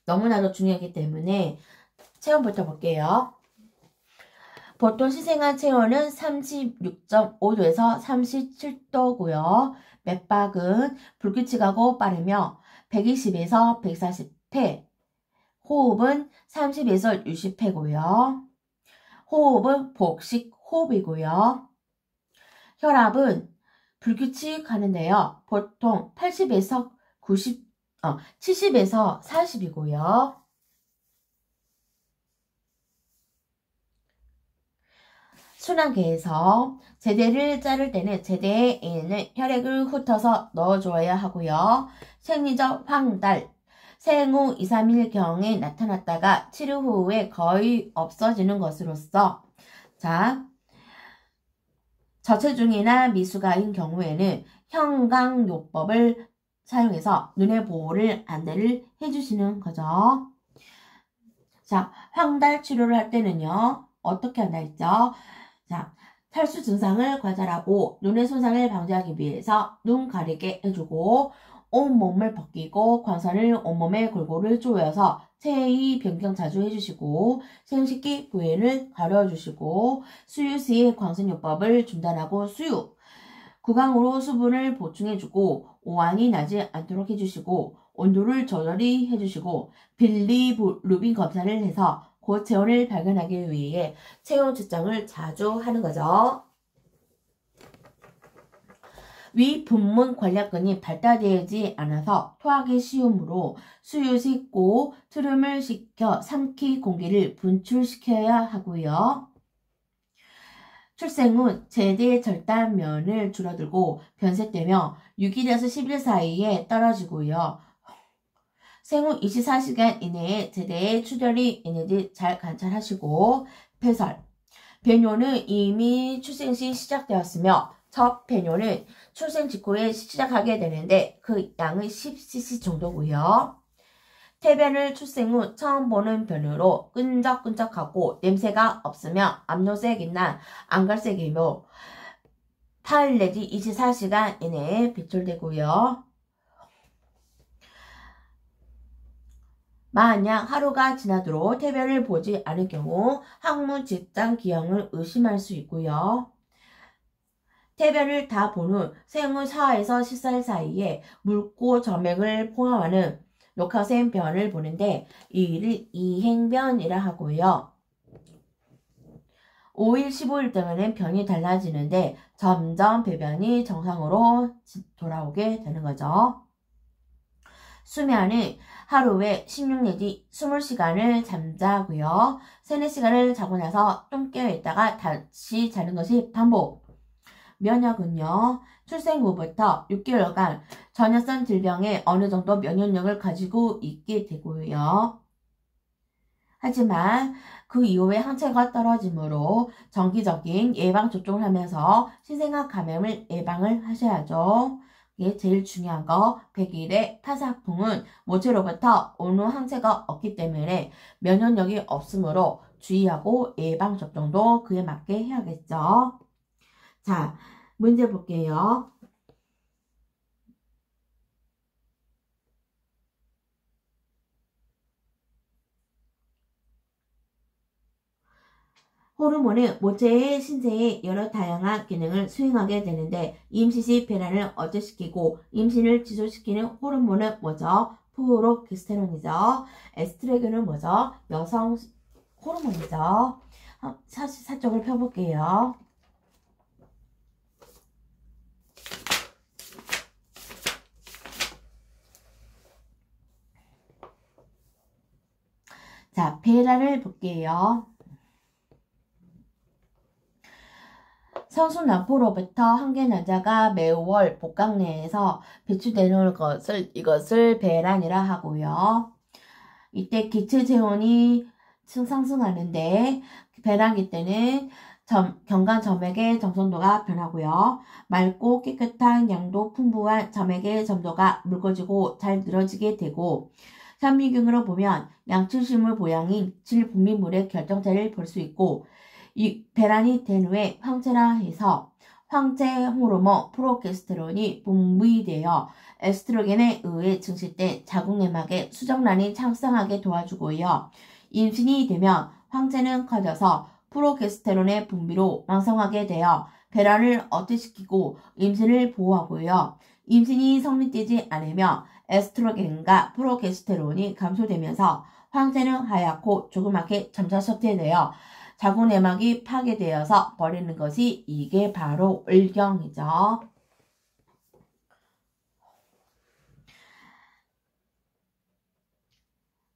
너무나도 중요하기 때문에 체온부터 볼게요. 보통 신생아 체온은 36.5도에서 37도고요. 맥박은 불규칙하고 빠르며 120에서 140회, 호흡은 30에서 60회고요. 호흡은 복식 호흡이고요. 혈압은 불규칙하는데요. 보통 80에서 70에서 40이고요. 순환계에서 제대를 자를 때는 제대에 있는 혈액을 훑어서 넣어줘야 하고요. 생리적 황달, 생후 2, 3일경에 나타났다가 치료 후에 거의 없어지는 것으로서 저체중이나 미숙아인 경우에는 형광요법을 사용해서 눈의 보호를 안내를 해주시는 거죠. 자, 황달 치료를 할 때는요. 어떻게 한다 했죠? 자, 탈수 증상을 관찰하고 눈의 손상을 방지하기 위해서 눈 가리게 해주고 온몸을 벗기고 광선을 온몸에 골고루 쪼여서 체의 변경 자주 해주시고 생식기 부위를 가려주시고 수유 시에 광선요법을 중단하고 수유 구강으로 수분을 보충해주고 오한이 나지 않도록 해주시고 온도를 조절히 해주시고 빌리루빈 검사를 해서 고체온을 발견하기 위해 체온 측정을 자주 하는 거죠. 위 분문 관략근이 발달되지 않아서 토하기 쉬우므로 수유 시 꼭 트름을 시켜 삼키 공기를 분출시켜야 하고요. 출생 후 제대 절단면을 줄어들고 변색되며 6일에서 10일 사이에 떨어지고요. 생후 24시간 이내에 제대의 출혈이 있는지 잘 관찰하시고 배설. 배뇨는 이미 출생 시 시작되었으며 첫 배뇨는 출생 직후에 시작하게 되는데 그 양은 10cc 정도고요. 태변을 출생 후 처음 보는 변으로 끈적끈적하고 냄새가 없으며 압록색이나 안갈색이며 8 내지 24시간 이내에 배출되고요. 만약 하루가 지나도록 퇴별을 보지 않을 경우 학문 직장 기형을 의심할 수 있고요. 퇴별을 다 본 후 생후 4에서 10살 사이에 묽고 점액을 포함하는 녹화된 변을 보는데 이를 이행변이라 하고요. 5일, 15일 동안은 변이 달라지는데 점점 배변이 정상으로 돌아오게 되는 거죠. 수면은 하루에 16 내지 20시간을 잠자고요. 3, 4시간을 자고 나서 좀 깨어있다가 다시 자는 것이 반복. 면역은요. 출생 후부터 6개월간 전염성 질병에 어느 정도 면역력을 가지고 있게 되고요. 하지만 그 이후에 항체가 떨어지므로 정기적인 예방접종을 하면서 신생아 감염을 예방을 하셔야죠. 이게 제일 중요한 거, 100일의 파사풍은 모체로부터 온 후 항체가 없기 때문에 면역력이 없으므로 주의하고 예방접종도 그에 맞게 해야겠죠. 자, 문제 볼게요. 호르몬은 모체의 신체에 여러 다양한 기능을 수행하게 되는데 임신 시 배란을 억제시키고 임신을 지속시키는 호르몬은 뭐죠? 프로게스테론이죠. 에스트로겐은 뭐죠? 여성 호르몬이죠. 사쪽을 펴볼게요. 자, 배란을 볼게요. 성수 난포로부터 한개 난자가 매월 복강 내에서 배출되는 이것을 배란이라 하고요. 이때 기체 체온이 상승하는데 배란기 때는 경관 점액의 정성도가 변하고요. 맑고 깨끗한 양도 풍부한 점액의 점도가 묽어지고 잘 늘어지게 되고 현미경으로 보면 양출시물 모양인 질분비물의 결정체를 볼 수 있고 이 배란이 된 후에 황체라 해서 황체 호르몬 프로게스테론이 분비되어 에스트로겐에 의해 증식된 자궁내막의 수정란이 창성하게 도와주고요. 임신이 되면 황체는 커져서 프로게스테론의 분비로 왕성하게 되어 배란을 억제시키고 임신을 보호하고요. 임신이 성립되지 않으면 에스트로겐과 프로게스테론이 감소되면서 황체는 하얗고 조그맣게 점차 섭취되어 자궁내막이 파괴되어서 버리는 것이 이게 바로 을경이죠.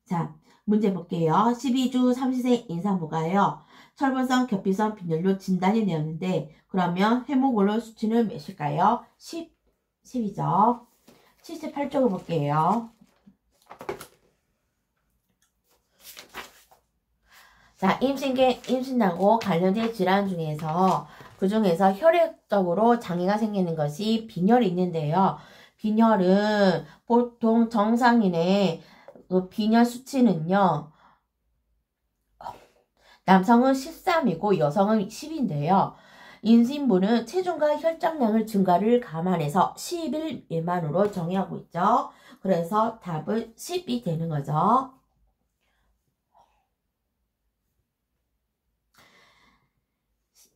자, 문제 볼게요. 12주 30세 임산부가요. 철분성 결핍성 빈혈로 진단이 되었는데 그러면 헤모글로빈 수치는 몇일까요? 10이죠. 78쪽을 볼게요. 자, 임신하고 관련된 질환 중에서 그 중에서 혈액적으로 장애가 생기는 것이 빈혈이 있는데요. 빈혈은 보통 정상인의 그 빈혈 수치는요. 남성은 13이고 여성은 10인데요. 임신부는 체중과 혈장량을 증가를 감안해서 10일 미만으로 정의하고 있죠. 그래서 답은 10이 되는 거죠.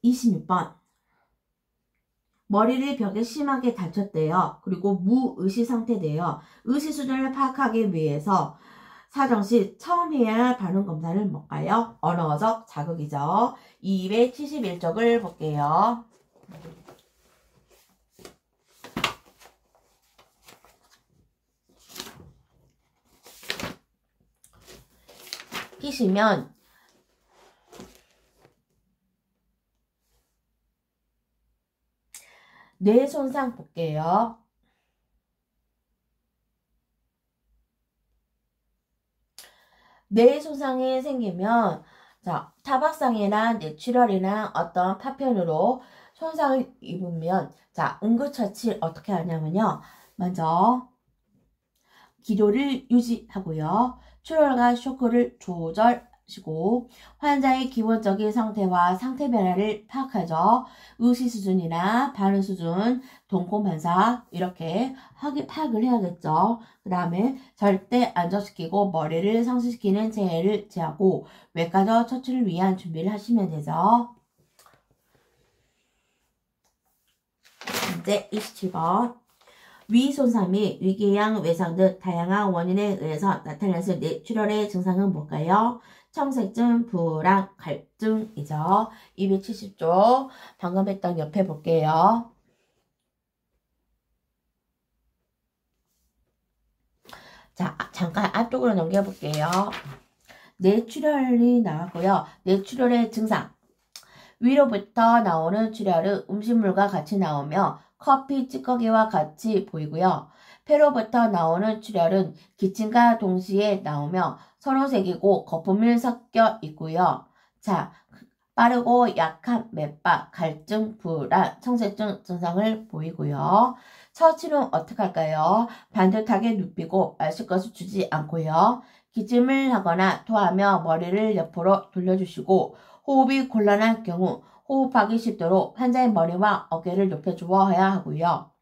26번. 머리를 벽에 심하게 다쳤대요. 그리고 무의식 상태대요. 의식 수준을 파악하기 위해서 사정시 처음 해야 할 반응 검사는 뭘까요? 언어적 자극이죠. 271쪽을 볼게요. 끼시면 뇌 손상 볼게요. 뇌 손상이 생기면 자, 타박상이나 뇌출혈이나 어떤 파편으로 손상을 입으면 자, 응급처치 어떻게 하냐면요. 먼저 기도를 유지하고요. 출혈과 쇼크를 조절시키는 시고 환자의 기본적인 상태와 상태 변화를 파악하죠. 의식 수준이나 반응 수준, 동공 반사 이렇게 파악을 해야겠죠. 그 다음에 절대 안정시키고 머리를 상승시키는 재해를 제하고 외과적 처치를 위한 준비를 하시면 되죠. 문제 27번. 위 손상 및 위궤양 외상 등 다양한 원인에 의해서 나타날 수 있는 뇌출혈의 증상은 뭘까요? 청색증, 불안, 갈증이죠. 270쪽 방금 했던 옆에 볼게요. 자, 잠깐 앞쪽으로 넘겨볼게요. 뇌출혈이 나왔고요. 뇌출혈의 증상. 위로부터 나오는 출혈은 음식물과 같이 나오며 커피 찌꺼기와 같이 보이고요. 폐로부터 나오는 출혈은 기침과 동시에 나오며 서로색이고 거품이 섞여 있고요. 자, 빠르고 약한 맥박, 갈증, 불안, 청색증 증상을 보이고요. 처치는 어떻게 할까요? 반듯하게 눕히고 마실 것을 주지 않고요. 기침을 하거나 토하며 머리를 옆으로 돌려주시고 호흡이 곤란한 경우 호흡하기 쉽도록 환자의 머리와 어깨를 높여주어야 하고요.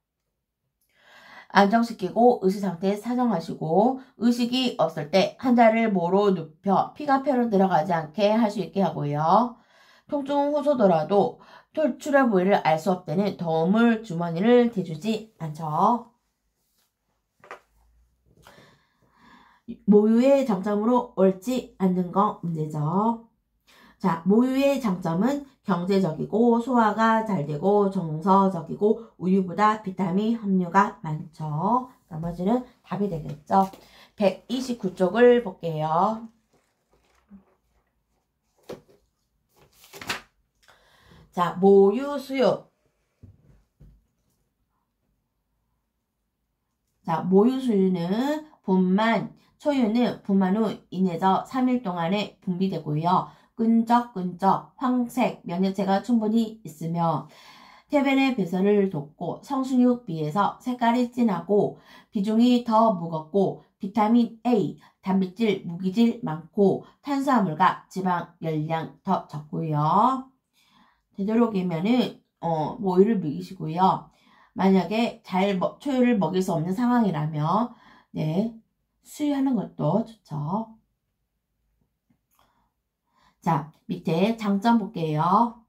안정시키고 의식상태에 사정하시고 의식이 없을 때 환자를 모로 눕혀 피가 폐로 들어가지 않게 할 수 있게 하고요. 통증 호소더라도 출혈 부위를 알 수 없다는 더물 주머니를 대주지 않죠. 모유의 장점으로 옳지 않는 거 문제죠. 자, 모유의 장점은 경제적이고 소화가 잘 되고 정서적이고 우유보다 비타민 함유가 많죠. 나머지는 답이 되겠죠. 129쪽을 볼게요. 자, 모유 수유. 자, 모유 수유는 분만, 초유는 분만 후 인해서 3일 동안에 분비되고요. 끈적끈적, 황색, 면역체가 충분히 있으며 태변의 배설을 돕고 성숙육 비해서 색깔이 진하고 비중이 더 무겁고 비타민 A, 단백질, 무기질 많고 탄수화물과 지방, 열량 더 적고요. 되도록이면은 모유를 먹이시고요. 만약에 초유를 먹일 수 없는 상황이라면 네, 수유하는 것도 좋죠. 자, 밑에 장점 볼게요.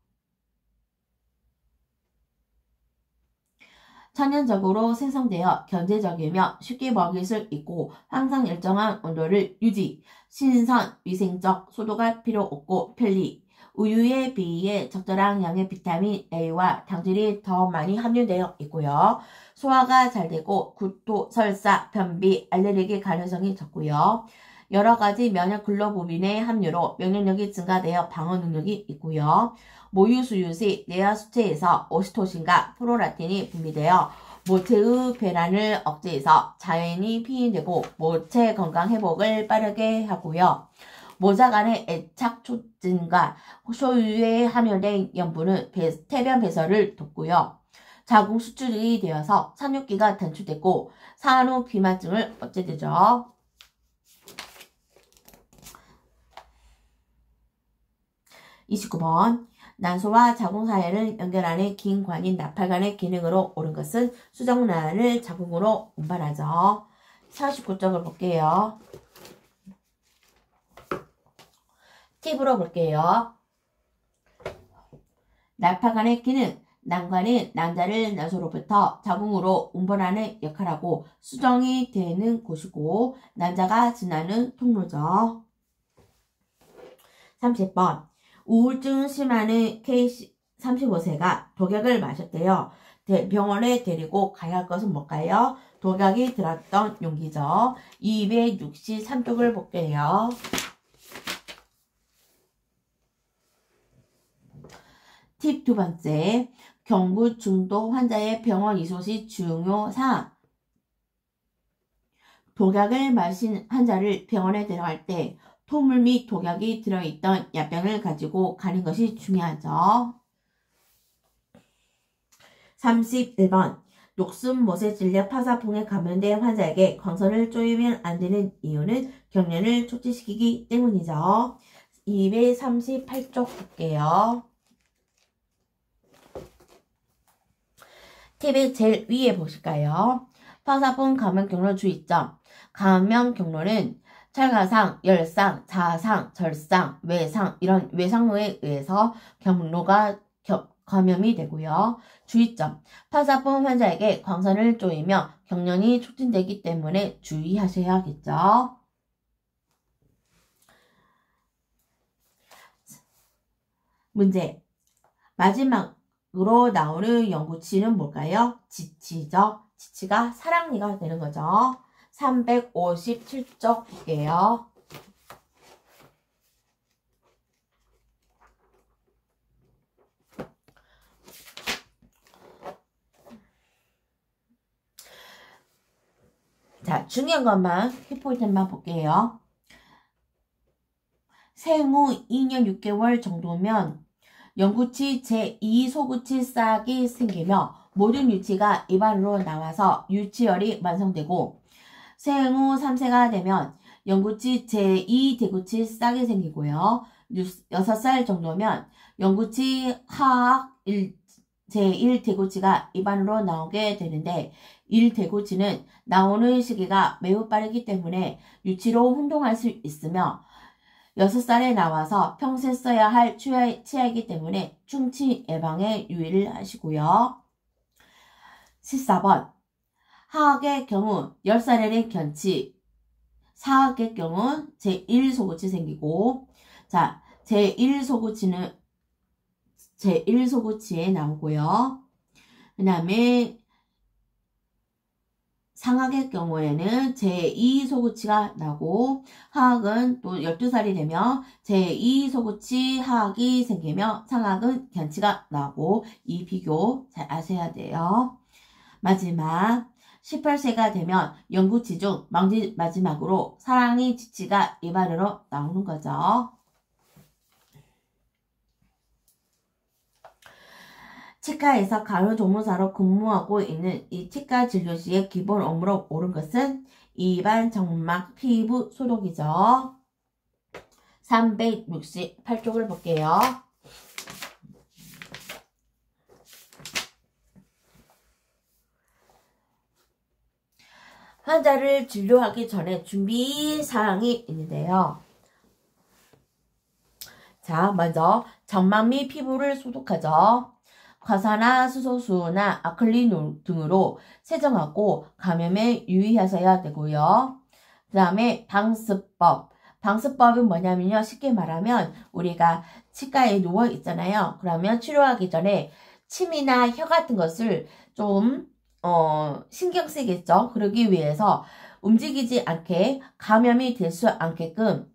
천연적으로 생성되어 경제적이며 쉽게 먹일 수 있고 항상 일정한 온도를 유지, 신선, 위생적, 소독할 필요 없고 편리, 우유에 비해 적절한 양의 비타민 A와 당질이 더 많이 함유되어 있고요. 소화가 잘 되고 구토, 설사, 변비, 알레르기 가능성이 적고요. 여러가지 면역 글로불린의 함유로 면역력이 증가되어 방어 능력이 있고요. 모유 수유 시 뇌하 수체에서 오시토신과 프로라틴이 분비되어 모체의 배란을 억제해서 자연히 피임되고 모체 건강 회복을 빠르게 하고요. 모자 간의 애착 촉진과 소유에 함유된 염분은 태변 배설을 돕고요. 자궁 수출이 되어서 산육기가 단축되고 산후 비만증을 억제되죠. 29번. 난소와 자궁 사이를 연결하는 긴 관인 나팔관의 기능으로 옳은 것은 수정란을 자궁으로 운반하죠. 49쪽을 볼게요. 팁으로 볼게요. 나팔관의 기능. 난관은 난자를 난소로부터 자궁으로 운반하는 역할하고 수정이 되는 곳이고 난자가 지나는 통로죠. 30번. 우울증 심하는 K35세가 독약을 마셨대요. 병원에 데리고 가야 할 것은 뭘까요? 독약이 들었던 용기죠. 263쪽을 볼게요. 팁 두 번째. 경부 중도 환자의 병원 이송 시 중요 사항. 독약을 마신 환자를 병원에 데려갈 때 토물 및 독약이 들어있던 약병을 가지고 가는 것이 중요하죠. 31번. 녹슨 못에 찔려 파사풍에 감염된 환자에게 광선을 쪼이면 안 되는 이유는 경련을 촉진시키기 때문이죠. 238쪽 볼게요. 팁의 제일 위에 보실까요? 파사본 감염 경로 주의점. 감염 경로는 찰가상, 열상, 자상, 절상, 외상 이런 외상로에 의해서 경로가 감염이 되고요. 주의점. 파사본 환자에게 광선을 쪼이며 경련이 촉진되기 때문에 주의하셔야겠죠. 문제. 마지막으로 나오는 연구치는 뭘까요? 지치죠. 지치가 사랑니가 되는 거죠. 357쪽 볼게요. 자, 중요한 것만, 키포인트만 볼게요. 생후 2년 6개월 정도면 영구치 제2소구치 싹이 생기며 모든 유치가 입안으로 나와서 유치열이 완성되고, 생후 3세가 되면 영구치 제2대구치 싹이 생기고요. 6살 정도면 영구치 하악 제1대구치가 입안으로 나오게 되는데, 1대구치는 나오는 시기가 매우 빠르기 때문에 유치로 혼동할 수 있으며 6살에 나와서 평생 써야 할 치아이기 때문에 충치 예방에 유의를 하시고요. 14번. 하악의 경우 10살에는 견치, 사악의 경우 제1소구치 생기고, 자, 제1소구치에 나오고요. 그 다음에 상악의 경우에는 제2소구치가 나고, 하악은 또 12살이 되면 제2소구치 하악이 생기며 상악은 견치가 나고, 이 비교 잘 아셔야 돼요. 마지막 18세가 되면 영구치 중 마지막으로 사랑니 지치가 입안으로 나오는 거죠. 치과에서 간호조무사로 근무하고 있는 이 치과 진료시의 기본 업무로 옳은 것은 입안 점막 피부 소독이죠. 368쪽을 볼게요. 환자를 진료하기 전에 준비사항이 있는데요. 자, 먼저 점막 및 피부를 소독하죠. 과사나 수소수나 아클린 등으로 세정하고 감염에 유의하셔야 되고요. 그 다음에 방수법. 방수법은 뭐냐면요. 쉽게 말하면 우리가 치과에 누워 있잖아요. 그러면 치료하기 전에 침이나 혀 같은 것을 좀 신경 쓰겠죠. 그러기 위해서 움직이지 않게 감염이 될 수 않게끔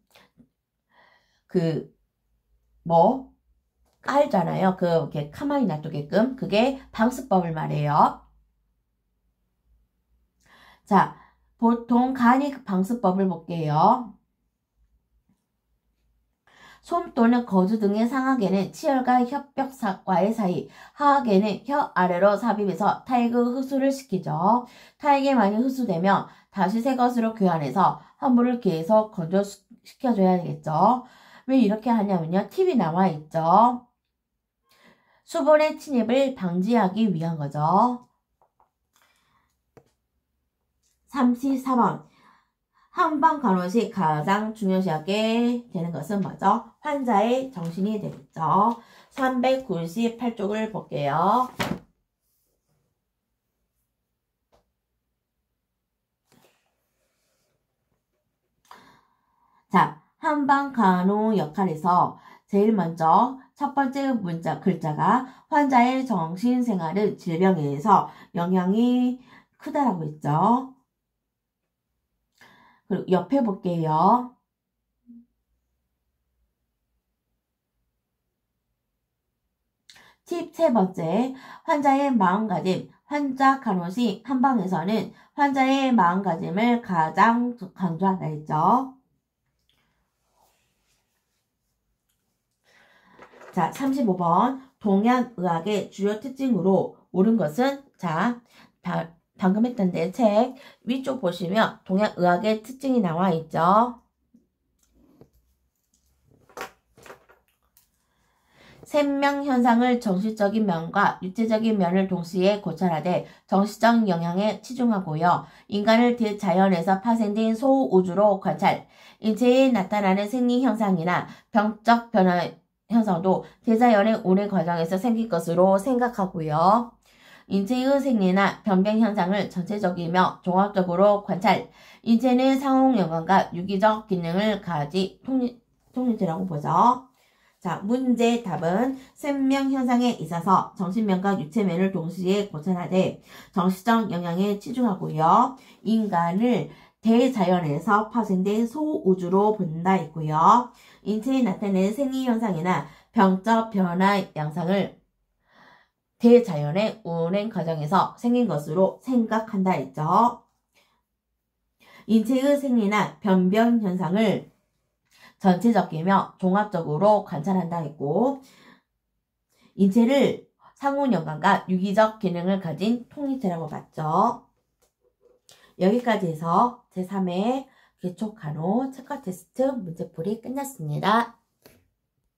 깔잖아요. 이렇게 가만히 놔두게끔. 그게 방수법을 말해요. 자, 보통 간이 방수법을 볼게요. 솜 또는 거즈 등의 상악에는 치열과 혀벽과의 사이, 하악에는 혀 아래로 삽입해서 타액의 흡수를 시키죠. 타액이 많이 흡수되면 다시 새 것으로 교환해서 환부를 계속 건조시켜줘야 되겠죠. 왜 이렇게 하냐면요. 팁이 나와 있죠. 수분의 침입을 방지하기 위한 거죠. 34번. 한방간호시 가장 중요시하게 되는 것은 뭐죠? 환자의 정신이 되겠죠. 398쪽을 볼게요. 자, 한방간호 역할에서 제일 먼저 첫 번째 글자가 환자의 정신생활은 질병에 의해서 영향이 크다라고 했죠. 그리고 옆에 볼게요. 팁 세 번째, 환자의 마음가짐. 환자 간호시 한방에서는 환자의 마음가짐을 가장 강조한다 했죠. 자, 35번. 동양의학의 주요 특징으로 옳은 것은, 자, 방금 했던 내 책 위쪽 보시면 동양의학의 특징이 나와 있죠. 생명 현상을 정신적인 면과 육체적인 면을 동시에 고찰하되 정신적 영향에 치중하고요. 인간을 대자연에서 파생된 소우주로 관찰, 인체에 나타나는 생리 현상이나 병적 변화 현상도 대자연의 운행 과정에서 생길 것으로 생각하고요. 인체의 생리나 변변 현상을 전체적이며 종합적으로 관찰, 인체는 상호 연관과 유기적 기능을 가지 통일체라고 보죠. 자, 문제 답은 생명 현상에 있어서 정신면과 육체면을 동시에 고찰하되 정신적 영향에 치중하고요. 인간을 대자연에서 파생된 소우주로 본다 있고요. 인체에 나타내는 생리현상이나 병적 변화 양상을 대자연의 운행 과정에서 생긴 것으로 생각한다 했죠. 인체의 생리나 변변 현상을 전체적이며 종합적으로 관찰한다 했고, 인체를 상호연관과 유기적 기능을 가진 통일체라고 봤죠. 여기까지 해서 제3회 기초간호 체크 테스트 문제풀이 끝났습니다.